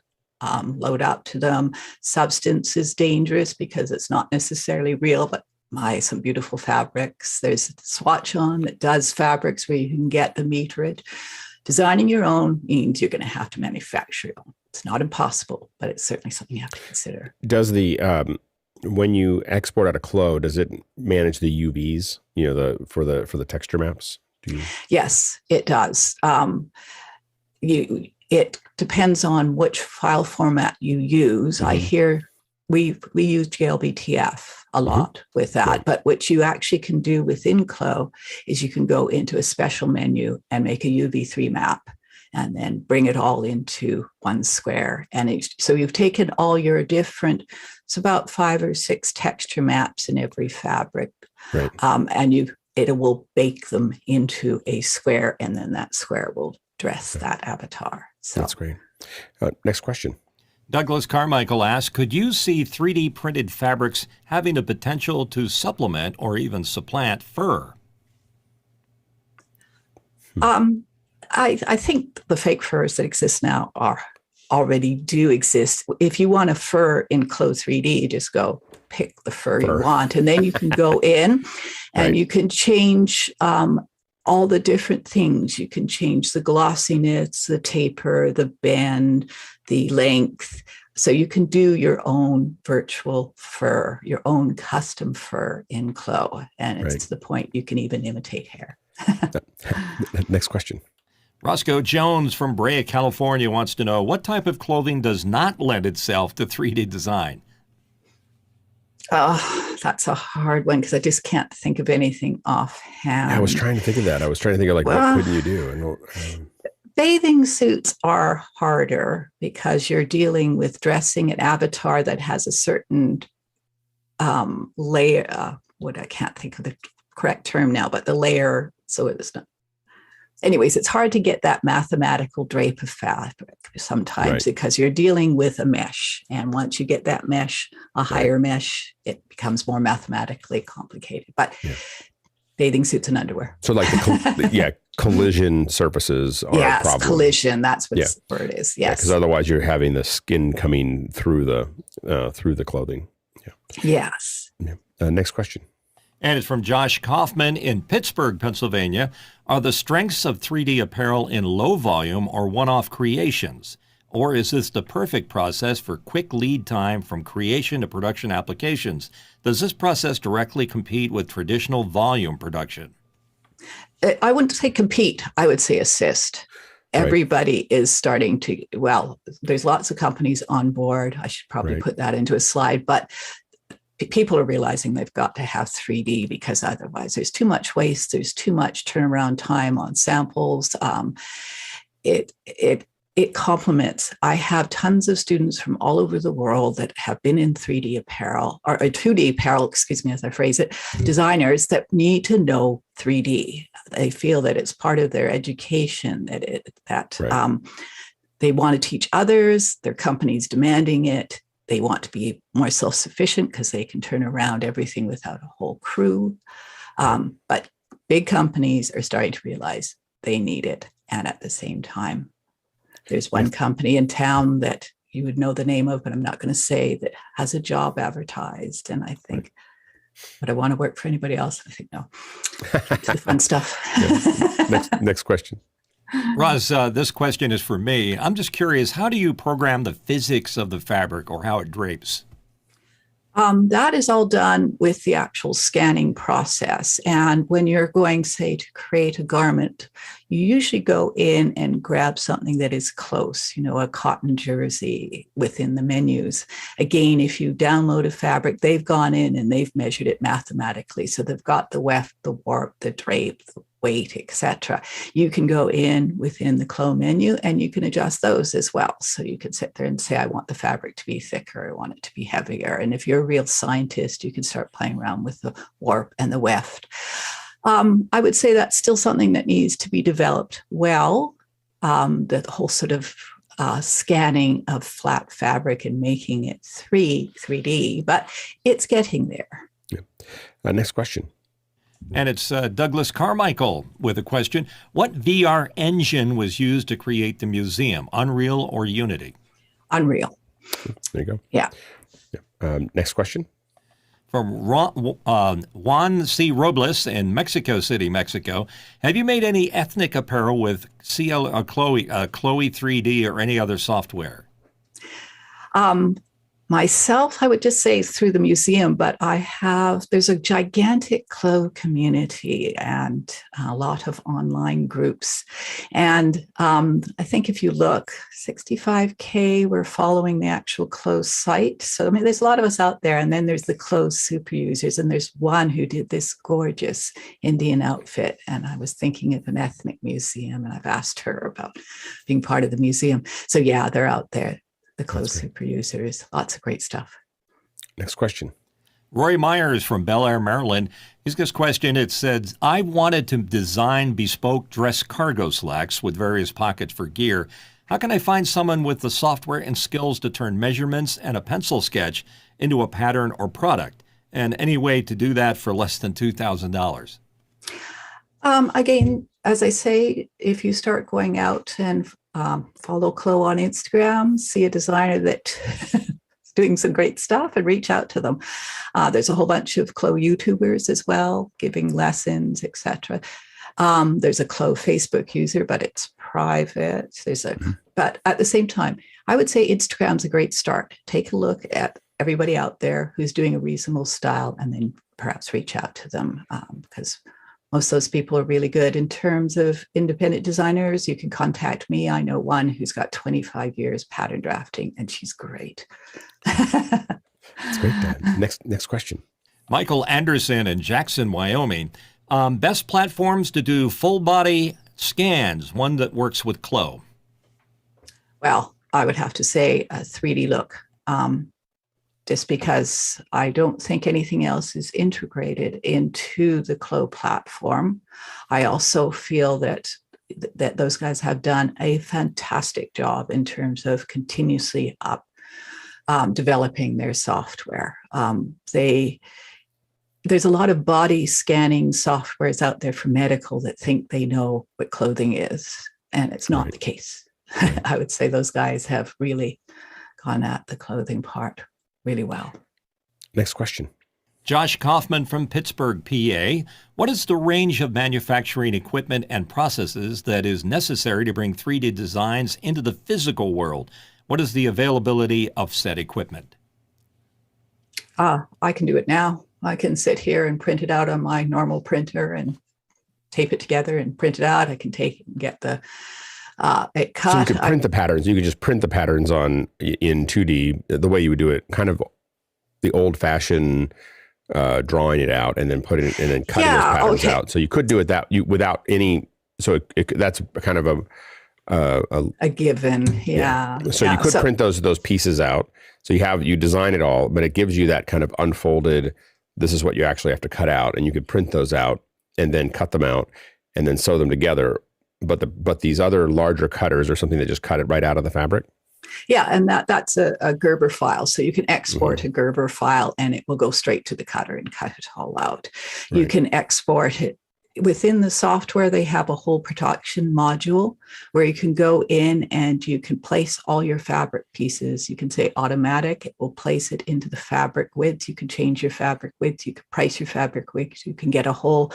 load up to them. Substance is dangerous because it's not necessarily real, but some beautiful fabrics. There's Swatch On that does fabrics where you can get the meterage. Designing your own means you're going to have to manufacture your own. It's not impossible, but it's certainly something you have to consider. Does the when you export out a Clo, does it manage the UVs? For the texture maps? Yes, it does. It depends on which file format you use. I hear we use JLBTF a lot with that, right. But what you actually can do within Clo is you can go into a special menu and make a UV3 map and then bring it all into one square. And so you've taken all your different, it's about 5 or 6 texture maps in every fabric. Right. And it will bake them into a square, and then that square will dress that avatar. So that's great. Next question. Douglas Carmichael asks, could you see 3D printed fabrics having the potential to supplement or even supplant fur? I think the fake furs that exist now already do exist. If you want a fur in Clo 3D, you just go pick the fur you want, and then you can go in and you can change all the different things. You can change the glossiness, the taper, the bend, the length. So you can do your own virtual fur, your own custom fur in Clo. And it's to the point you can even imitate hair. Next question. Roscoe Jones from Brea, California wants to know, what type of clothing does not lend itself to 3D design? Oh, that's a hard one because I just can't think of anything offhand. I was trying to think of that. I was trying to think of what couldn't you do? Bathing suits are harder because you're dealing with dressing an avatar that has a certain layer. I can't think of the correct term now, but the layer. So it's not. Anyways, it's hard to get that mathematical drape of fabric sometimes because you're dealing with a mesh. And once you get that mesh, a higher mesh, it becomes more mathematically complicated. But bathing suits and underwear. So collision surfaces are a problem. Yes, collision. That's what the word is. Yes. Because otherwise you're having the skin coming through the clothing. Yeah. Yes. Yeah. Next question. And it's from Josh Kaufman in Pittsburgh, Pennsylvania. Are the strengths of 3D apparel in low volume or one-off creations? Or is this the perfect process for quick lead time from creation to production applications? Does this process directly compete with traditional volume production? I wouldn't say compete. I would say assist. Everybody is starting to, there's lots of companies on board. I should probably put that into a slide, but people are realizing they've got to have 3D because otherwise there's too much waste. There's too much turnaround time on samples. It complements. I have tons of students from all over the world that have been in 3D apparel or 2D apparel, as I phrase it, designers that need to know 3D. They feel that it's part of their education, they want to teach others, their company's demanding it. They want to be more self-sufficient because they can turn around everything without a whole crew. But big companies are starting to realize they need it. And at the same time, there's one company in town that you would know the name of, but I'm not going to say, that has a job advertised. And I think, would I want to work for anybody else? I think no. It's the fun stuff. Next question. Roz, this question is for me. I'm just curious, how do you program the physics of the fabric or how it drapes? That is all done with the actual scanning process. And when you're going, say, to create a garment, you usually go in and grab something that is close, a cotton jersey within the menus. Again, if you download a fabric, they've gone in and they've measured it mathematically. So they've got the weft, the warp, the drape, the weight, etc. You can go in within the Clo menu and you can adjust those as well. So you can sit there and say, I want the fabric to be thicker, I want it to be heavier. And if you're a real scientist, you can start playing around with the warp and the weft. I would say that's still something that needs to be developed well. The whole sort of scanning of flat fabric and making it 3D, but it's getting there. Yeah. Next question. And it's Douglas Carmichael with a question. What VR engine was used to create the museum, Unreal or Unity? Unreal. There you go. Yeah. Next question. From Juan C. Robles in Mexico City, Mexico. Have you made any ethnic apparel with Chloe 3D or any other software? Myself, I would just say through the museum, but there's a gigantic Chloe community and a lot of online groups. And I think if you look, 65K, we're following the actual Chloe site. So, I mean, there's a lot of us out there. And then there's the Chloe super users. And there's one who did this gorgeous Indian outfit. And I was thinking of an ethnic museum, and I've asked her about being part of the museum. So yeah, they're out there. The Chloe super users, lots of great stuff. Next question. Roy Myers from Bel Air, Maryland. He's got this question. It says, I wanted to design bespoke dress cargo slacks with various pockets for gear. How can I find someone with the software and skills to turn measurements and a pencil sketch into a pattern or product? And any way to do that for less than $2,000? Again, as I say, if you start going out and follow Chloe on Instagram, see a designer that is doing some great stuff, and reach out to them. There's a whole bunch of Chloe YouTubers as well, giving lessons, etc. There's a Chloe Facebook user, but it's private. But at the same time, I would say Instagram's a great start. Take a look at everybody out there who's doing a reasonable style, and then perhaps reach out to them, because most of those people are really good. In terms of independent designers, you can contact me. I know one who's got 25 years pattern drafting, and she's great. That's great, Dan. Next question. Michael Anderson in Jackson, Wyoming. Best platforms to do full body scans, one that works with Chloe. Well, I would have to say a 3D look. Just because I don't think anything else is integrated into the Chloe platform. I also feel that those guys have done a fantastic job in terms of continuously developing their software. There's a lot of body scanning softwares out there for medical that think they know what clothing is, and it's not the case. I would say those guys have really gone at the clothing part really well. Next question. Josh Kaufman from Pittsburgh, PA. What is the range of manufacturing equipment and processes that is necessary to bring 3D designs into the physical world? What is the availability of said equipment? I can do it now. I can sit here and print it out on my normal printer and tape it together and print it out. I can take it and get it cut. So you could print the patterns. You could just print the patterns in 2D the way you would do it, kind of the old-fashioned drawing it out and then putting it and then cutting those patterns out. So you could do it without any. So that's kind of a given. Yeah. So you could print those pieces out. So you design it all, but it gives you that kind of unfolded. This is what you actually have to cut out, and you could print those out and then cut them out and then sew them together. But these other larger cutters are something that just cut it right out of the fabric? Yeah, and that's a Gerber file. So you can export a Gerber file, and it will go straight to the cutter and cut it all out. Right. You can export it. Within the software, they have a whole production module where you can go in and you can place all your fabric pieces. You can say automatic. It will place it into the fabric width. You can change your fabric width. You can price your fabric width. You can get a whole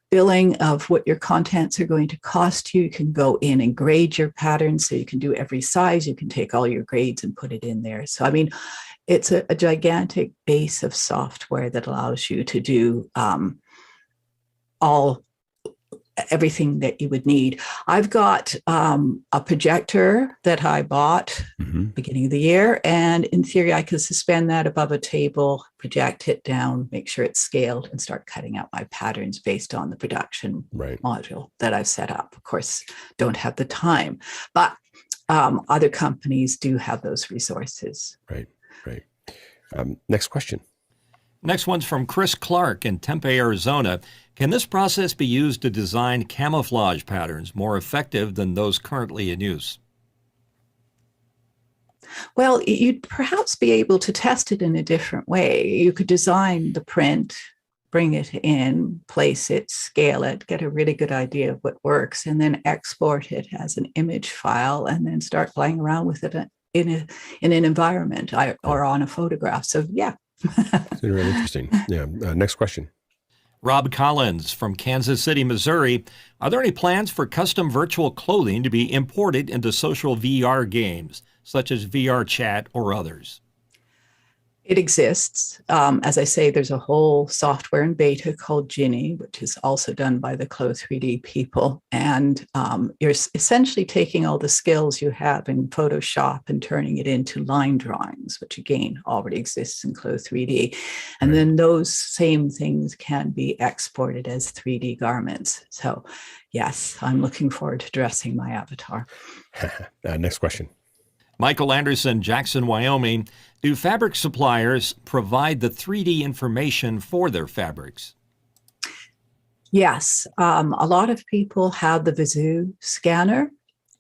billing of what your contents are going to cost you. You can go in and grade your patterns, so you can do every size. You can take all your grades and put it in there. So, I mean, it's a gigantic base of software that allows you to do everything that you would need. I've got a projector that I bought beginning of the year, and in theory, I could suspend that above a table, project it down, make sure it's scaled, and start cutting out my patterns based on the production module that I've set up. Of course, don't have the time, but other companies do have those resources. Right. Next question. Next one's from Chris Clark in Tempe, Arizona. Can this process be used to design camouflage patterns more effective than those currently in use? Well, you'd perhaps be able to test it in a different way. You could design the print, bring it in, place it, scale it, get a really good idea of what works, and then export it as an image file and then start playing around with it in an environment or on a photograph. So, yeah. It's really interesting. Yeah. Next question. Rob Collins from Kansas City, Missouri. Are there any plans for custom virtual clothing to be imported into social VR games, such as VR Chat or others? It exists. As I say, there's a whole software in beta called Ginny, which is also done by the Clo 3D people. And you're essentially taking all the skills you have in Photoshop and turning it into line drawings, which again already exists in Clo 3D. And then those same things can be exported as 3D garments. So yes, I'm looking forward to dressing my avatar. Next question. Michael Anderson, Jackson, Wyoming. Do fabric suppliers provide the 3D information for their fabrics? Yes. A lot of people have the Visu scanner.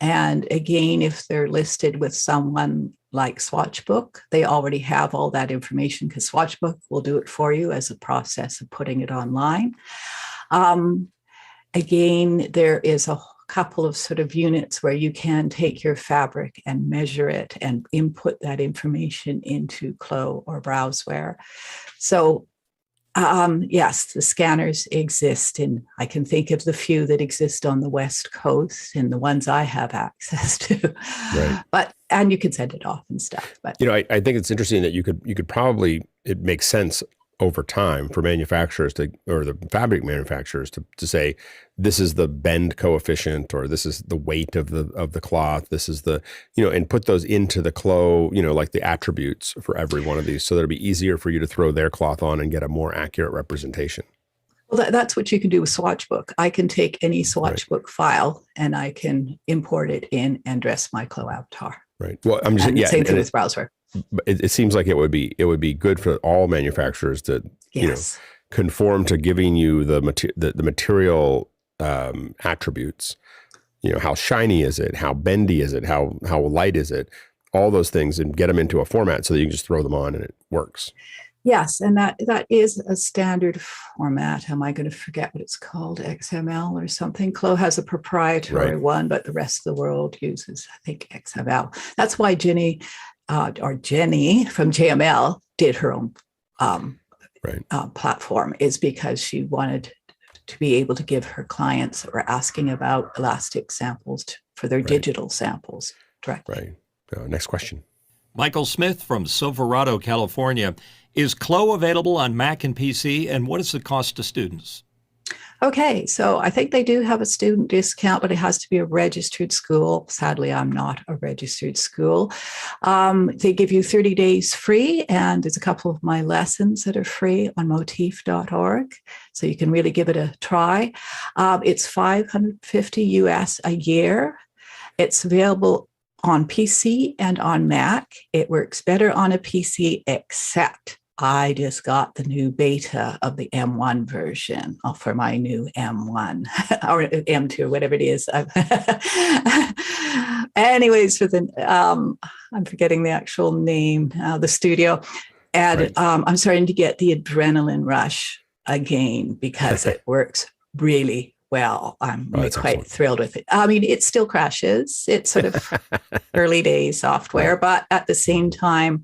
And again, if they're listed with someone like Swatchbook, they already have all that information because Swatchbook will do it for you as a process of putting it online. Again, there is a couple of sort of units where you can take your fabric and measure it and input that information into Clo or Browseware. So yes, the scanners exist, and I can think of the few that exist on the West Coast and the ones I have access to. Right. And you can send it off and stuff. But I think it's interesting that you could probably, it makes sense over time for manufacturers or the fabric manufacturers to say, this is the bend coefficient, or this is the weight of the cloth. This is the, and put those into the Clo, like the attributes for every one of these, so that it'll be easier for you to throw their cloth on and get a more accurate representation. Well, that's what you can do with Swatchbook. I can take any Swatchbook file and I can import it in and dress my Clo avatar. Right. Well, I'm just same thing with Browseware. It seems like it would be good for all manufacturers to conform to giving you the material attributes. How shiny is it? How bendy is it? How light is it? All those things, and get them into a format so that you can just throw them on and it works. Yes, and that is a standard format. Am I going to forget what it's called? XML or something? Clo has a proprietary one, but the rest of the world uses, I think, XML. That's why Jenny from JML did her own platform, is because she wanted to be able to give her clients that were asking about elastic samples for their digital samples directly. Right. Next question. Michael Smith from Silverado, California. Is Clo available on Mac and PC, and what is the cost to students? Okay, so I think they do have a student discount, but it has to be a registered school. Sadly, I'm not a registered school. They give you 30 days free, and there's a couple of my lessons that are free on motif.org, so you can really give it a try. It's $550 US a year. It's available on PC and on Mac. It works better on a PC, except I just got the new beta of the M1 version for my new M1 or M2 or whatever it is. Anyways, I'm forgetting the actual name, the studio. And I'm starting to get the adrenaline rush again because it works really well. I'm really quite thrilled with it. I mean, it still crashes. It's sort of early days software, but at the same time,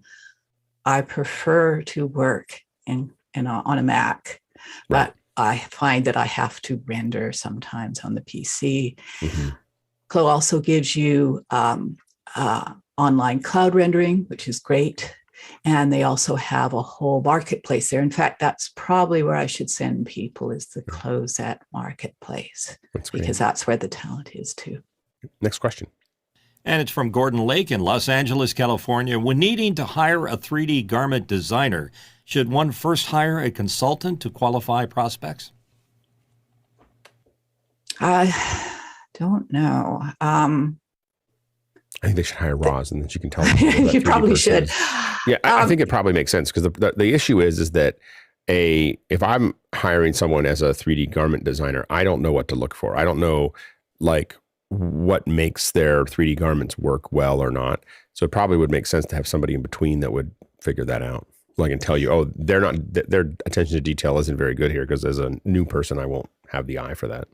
I prefer to work on a Mac, but I find that I have to render sometimes on the PC. Mm-hmm. Clo also gives you online cloud rendering, which is great. And they also have a whole marketplace there. In fact, that's probably where I should send people, is the Closet marketplace, because that's where the talent is too. Next question. And it's from Gordon Lake in Los Angeles, California. When needing to hire a 3D garment designer, should one first hire a consultant to qualify prospects? I don't know. I think they should hire Roz, and then she can tell them. You probably should. Yeah, I think it probably makes sense, because the issue is that if I'm hiring someone as a 3D garment designer, I don't know what to look for. I don't know like what makes their 3D garments work well or not. So it probably would make sense to have somebody in between that would figure that out. Like, and tell you, oh, their attention to detail isn't very good here, because as a new person, I won't have the eye for that.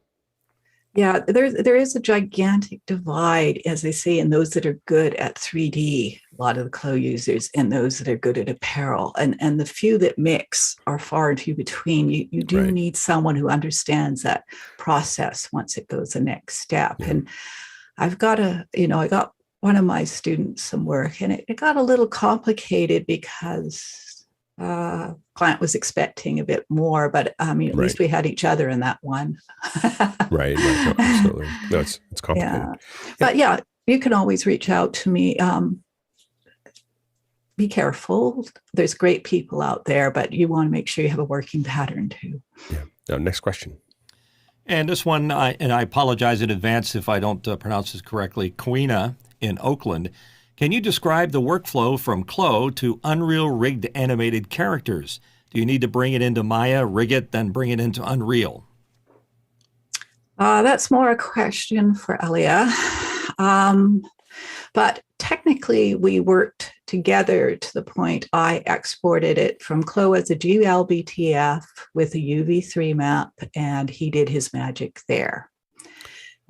Yeah, there is a gigantic divide, as they say, in those that are good at 3D, a lot of the Clo users, and those that are good at apparel. And the few that mix are far and few between. You do Right. need someone who understands that process once it goes the next step. Yeah. And I got one of my students some work, and it got a little complicated because client was expecting a bit more, but at Right. least we had each other in that one. Right. No, absolutely. No, it's complicated. Yeah. But yeah, you can always reach out to me. Be careful. There's great people out there, but you want to make sure you have a working pattern too. Yeah. Now, next question. And this one, and I apologize in advance if I don't pronounce this correctly, Quina in Oakland. Can you describe the workflow from Clo to Unreal rigged animated characters? Do you need to bring it into Maya, rig it, then bring it into Unreal? That's more a question for Elia. But technically, we worked together to the point I exported it from Clo as a GLBTF with a UV3 map, and he did his magic there.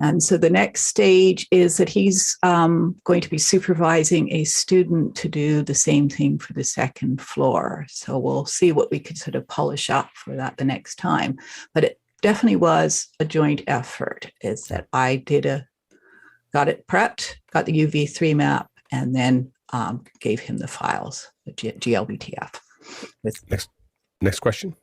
And so the next stage is that he's going to be supervising a student to do the same thing for the second floor. So we'll see what we could sort of polish up for that the next time. But it definitely was a joint effort, is that I got it prepped, got the UV3 map, and then gave him the files, the GLBTF. Next question.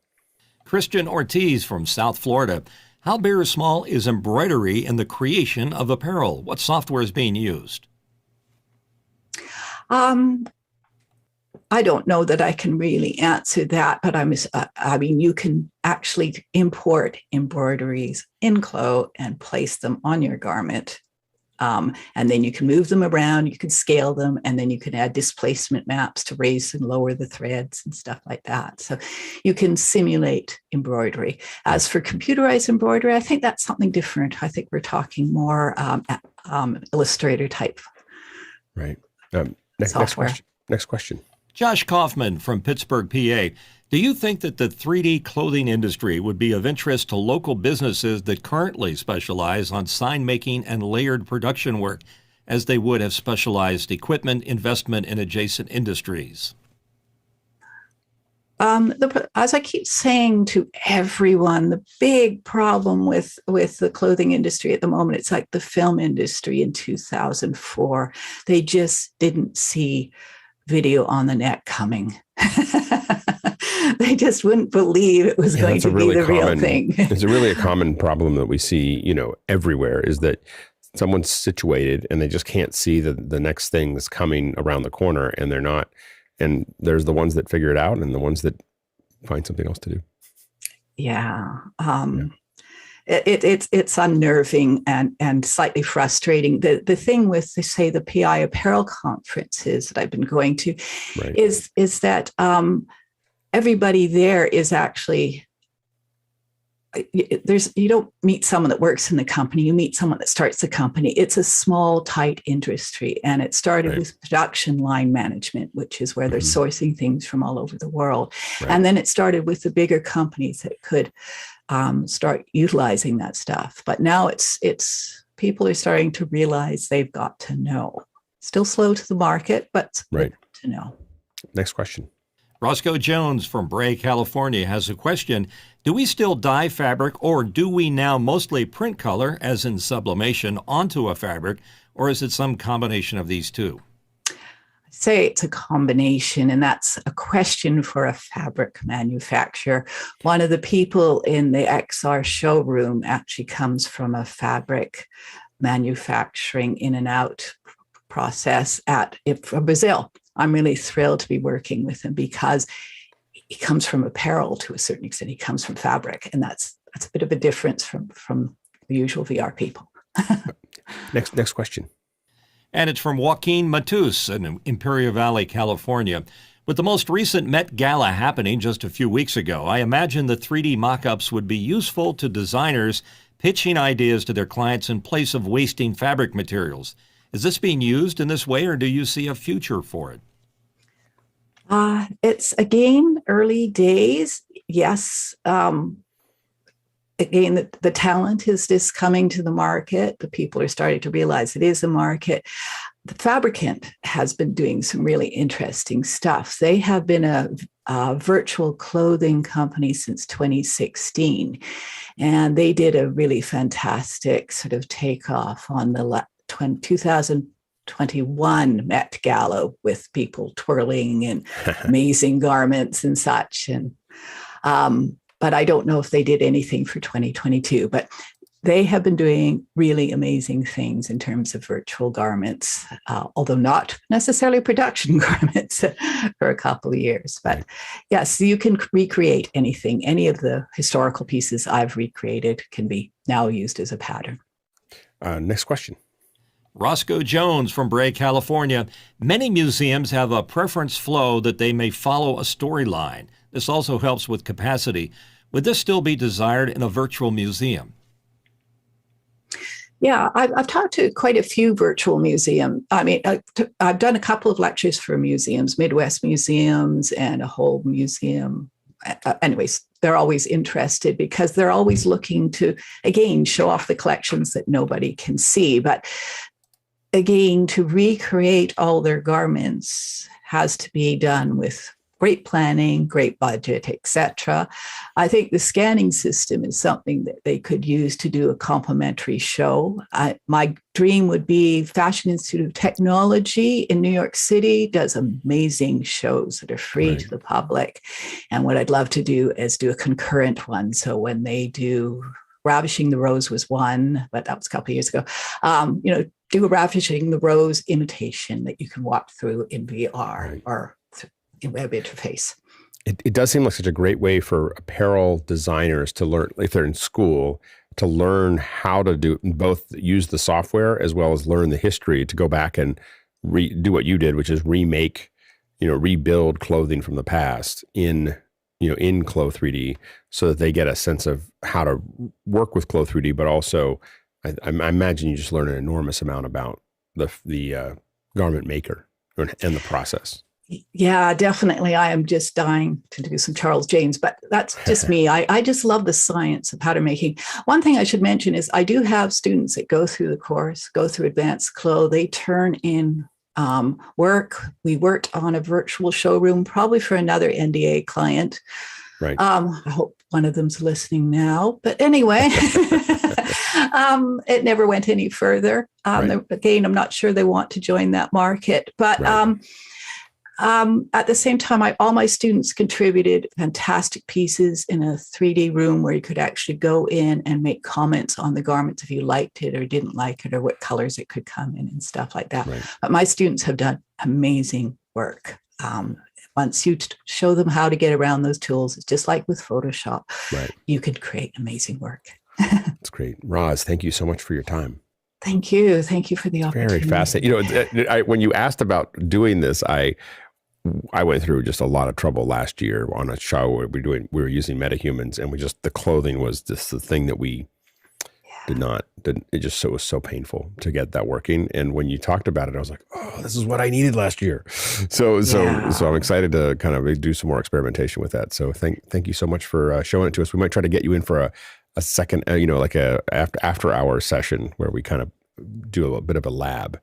Christian Ortiz from South Florida. How big or small is embroidery in the creation of apparel? What software is being used? I don't know that I can really answer that, but you can actually import embroideries in Clo and place them on your garment. And then you can move them around, you can scale them, and then you can add displacement maps to raise and lower the threads and stuff like that. So you can simulate embroidery. As for computerized embroidery, I think that's something different. I think we're talking more Illustrator type. Right. Next question. Josh Kaufman from Pittsburgh, PA. Do you think that the 3D clothing industry would be of interest to local businesses that currently specialize on sign making and layered production work, as they would have specialized equipment investment in adjacent industries? As I keep saying to everyone, the big problem with the clothing industry at the moment, it's like the film industry in 2004. They just didn't see video on the net coming. They just wouldn't believe it was going to be the real thing. It's really a common problem that we see, everywhere, is that someone's situated and they just can't see the next thing that's coming around the corner, and they're not. And there's the ones that figure it out and the ones that find something else to do. Yeah. It's unnerving and slightly frustrating. The thing with, say, the PI Apparel conferences that I've been going to, right, is that everybody there is actually, you don't meet someone that works in the company, you meet someone that starts the company. It's a small, tight industry, and it started with production line management, which is where they're sourcing things from all over the world. Right. And then it started with the bigger companies that could start utilizing that stuff. But now it's people are starting to realize they've got to know. Still slow to the market, but right to know. Next question. Roscoe Jones from Bray, California has a question. Do we still dye fabric, or do we now mostly print color, as in sublimation, onto a fabric, or is it some combination of these two? I say it's a combination, and that's a question for a fabric manufacturer. One of the people in the XR showroom actually comes from a fabric manufacturing in and out process from Brazil. I'm really thrilled to be working with him because he comes from apparel to a certain extent. He comes from fabric, and that's a bit of a difference from the usual VR people. Next question. And it's from Joaquin Matus in Imperial Valley, California. With the most recent Met Gala happening just a few weeks ago, I imagine the 3D mock-ups would be useful to designers pitching ideas to their clients in place of wasting fabric materials. Is this being used in this way, or do you see a future for it? It's, again, early days. Yes. Again, the talent is just coming to the market. The people are starting to realize it is a market. The fabricant has been doing some really interesting stuff. They have been a virtual clothing company since 2016, and they did a really fantastic sort of takeoff on the 2021 Met Gala with people twirling and amazing garments and such. And but I don't know if they did anything for 2022, but they have been doing really amazing things in terms of virtual garments, although not necessarily production garments for a couple of years. But yes, you can recreate anything. Any of the historical pieces I've recreated can be now used as a pattern. Next question. Roscoe Jones from Bray, California. Many museums have a preference flow that they may follow a storyline. This also helps with capacity. Would this still be desired in a virtual museum? Yeah, I've talked to quite a few virtual museums. I mean, I've done a couple of lectures for museums, Midwest museums and a whole museum. Anyways, they're always interested because they're always looking to, again, show off the collections that nobody can see. But again, to recreate all their garments has to be done with great planning, great budget, etc. I think the scanning system is something that they could use to do a complimentary show. My dream would be Fashion Institute of Technology in New York City does amazing shows that are free to the public. And what I'd love to do is do a concurrent one. So when they do Ravishing the Rose was one, but that was a couple of years ago. Do a Ravishing the Rose imitation that you can walk through in VR or in web interface. It does seem like such a great way for apparel designers to learn, if they're in school, to learn how to do both, use the software as well as learn the history, to go back and do what you did, which is remake, rebuild clothing from the past in Clo 3D, so that they get a sense of how to work with Clo 3D, but also I imagine you just learn an enormous amount about the garment maker and the process. Yeah, definitely. I am just dying to do some Charles James, but that's just me. I just love the science of pattern making. One thing I should mention is I do have students that go through the course, go through advanced Clo. They turn in work. We worked on a virtual showroom, probably for another NDA client. Right. I hope one of them's listening now. But anyway, it never went any further. Again, I'm not sure they want to join that market, but at the same time, all my students contributed fantastic pieces in a 3D room where you could actually go in and make comments on the garments if you liked it or didn't like it or what colors it could come in and stuff like that. Right. But my students have done amazing work. Once you show them how to get around those tools, it's just like with Photoshop. Right. You can create amazing work. That's great. Roz, thank you so much for your time. Thank you. Thank you for the opportunity. Very fascinating. When you asked about doing this, I went through just a lot of trouble last year on a show where we were using metahumans, and the clothing was just the thing that we it was so painful to get that working. And when you talked about it, I was like, oh, this is what I needed last year. So I'm excited to kind of do some more experimentation with that. So thank you so much for showing it to us. We might try to get you in for a second, like a after hour session where we kind of do a little bit of a lab.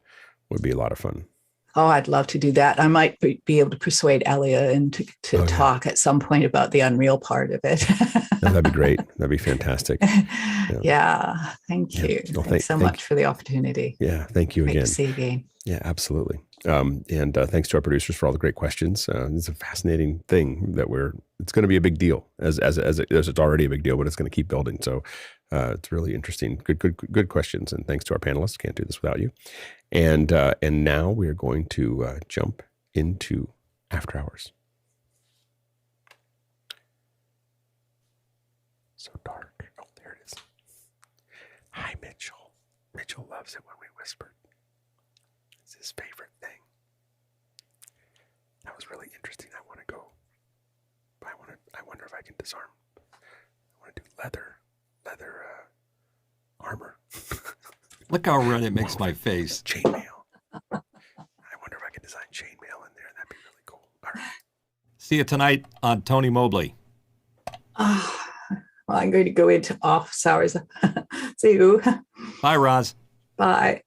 Would be a lot of fun. Oh, I'd love to do that. I might be able to persuade Elia to talk at some point about the Unreal part of it. That'd be great. That'd be fantastic. Yeah. Thank you. Well, thanks so much for the opportunity. Yeah. Thank you great again. To see you again. Yeah, absolutely. And thanks to our producers for all the great questions. It's a fascinating thing that it's going to be a big deal as it's already a big deal, but it's going to keep building. So it's really interesting. Good questions. And thanks to our panelists. Can't do this without you. And now we are going to jump into After Hours. So dark. Oh, there it is. Hi, Mitchell. Mitchell loves it when we whispered. It's his favorite thing. That was really really interesting. I want to go. But I wonder if I can disarm. I want to do leather armor. Look how red it makes my face. Chainmail. I wonder if I can design chainmail in there. That'd be really cool. All right. See you tonight on Tony Mobley. Well, I'm going to go into office hours. See you. Bye, Roz. Bye.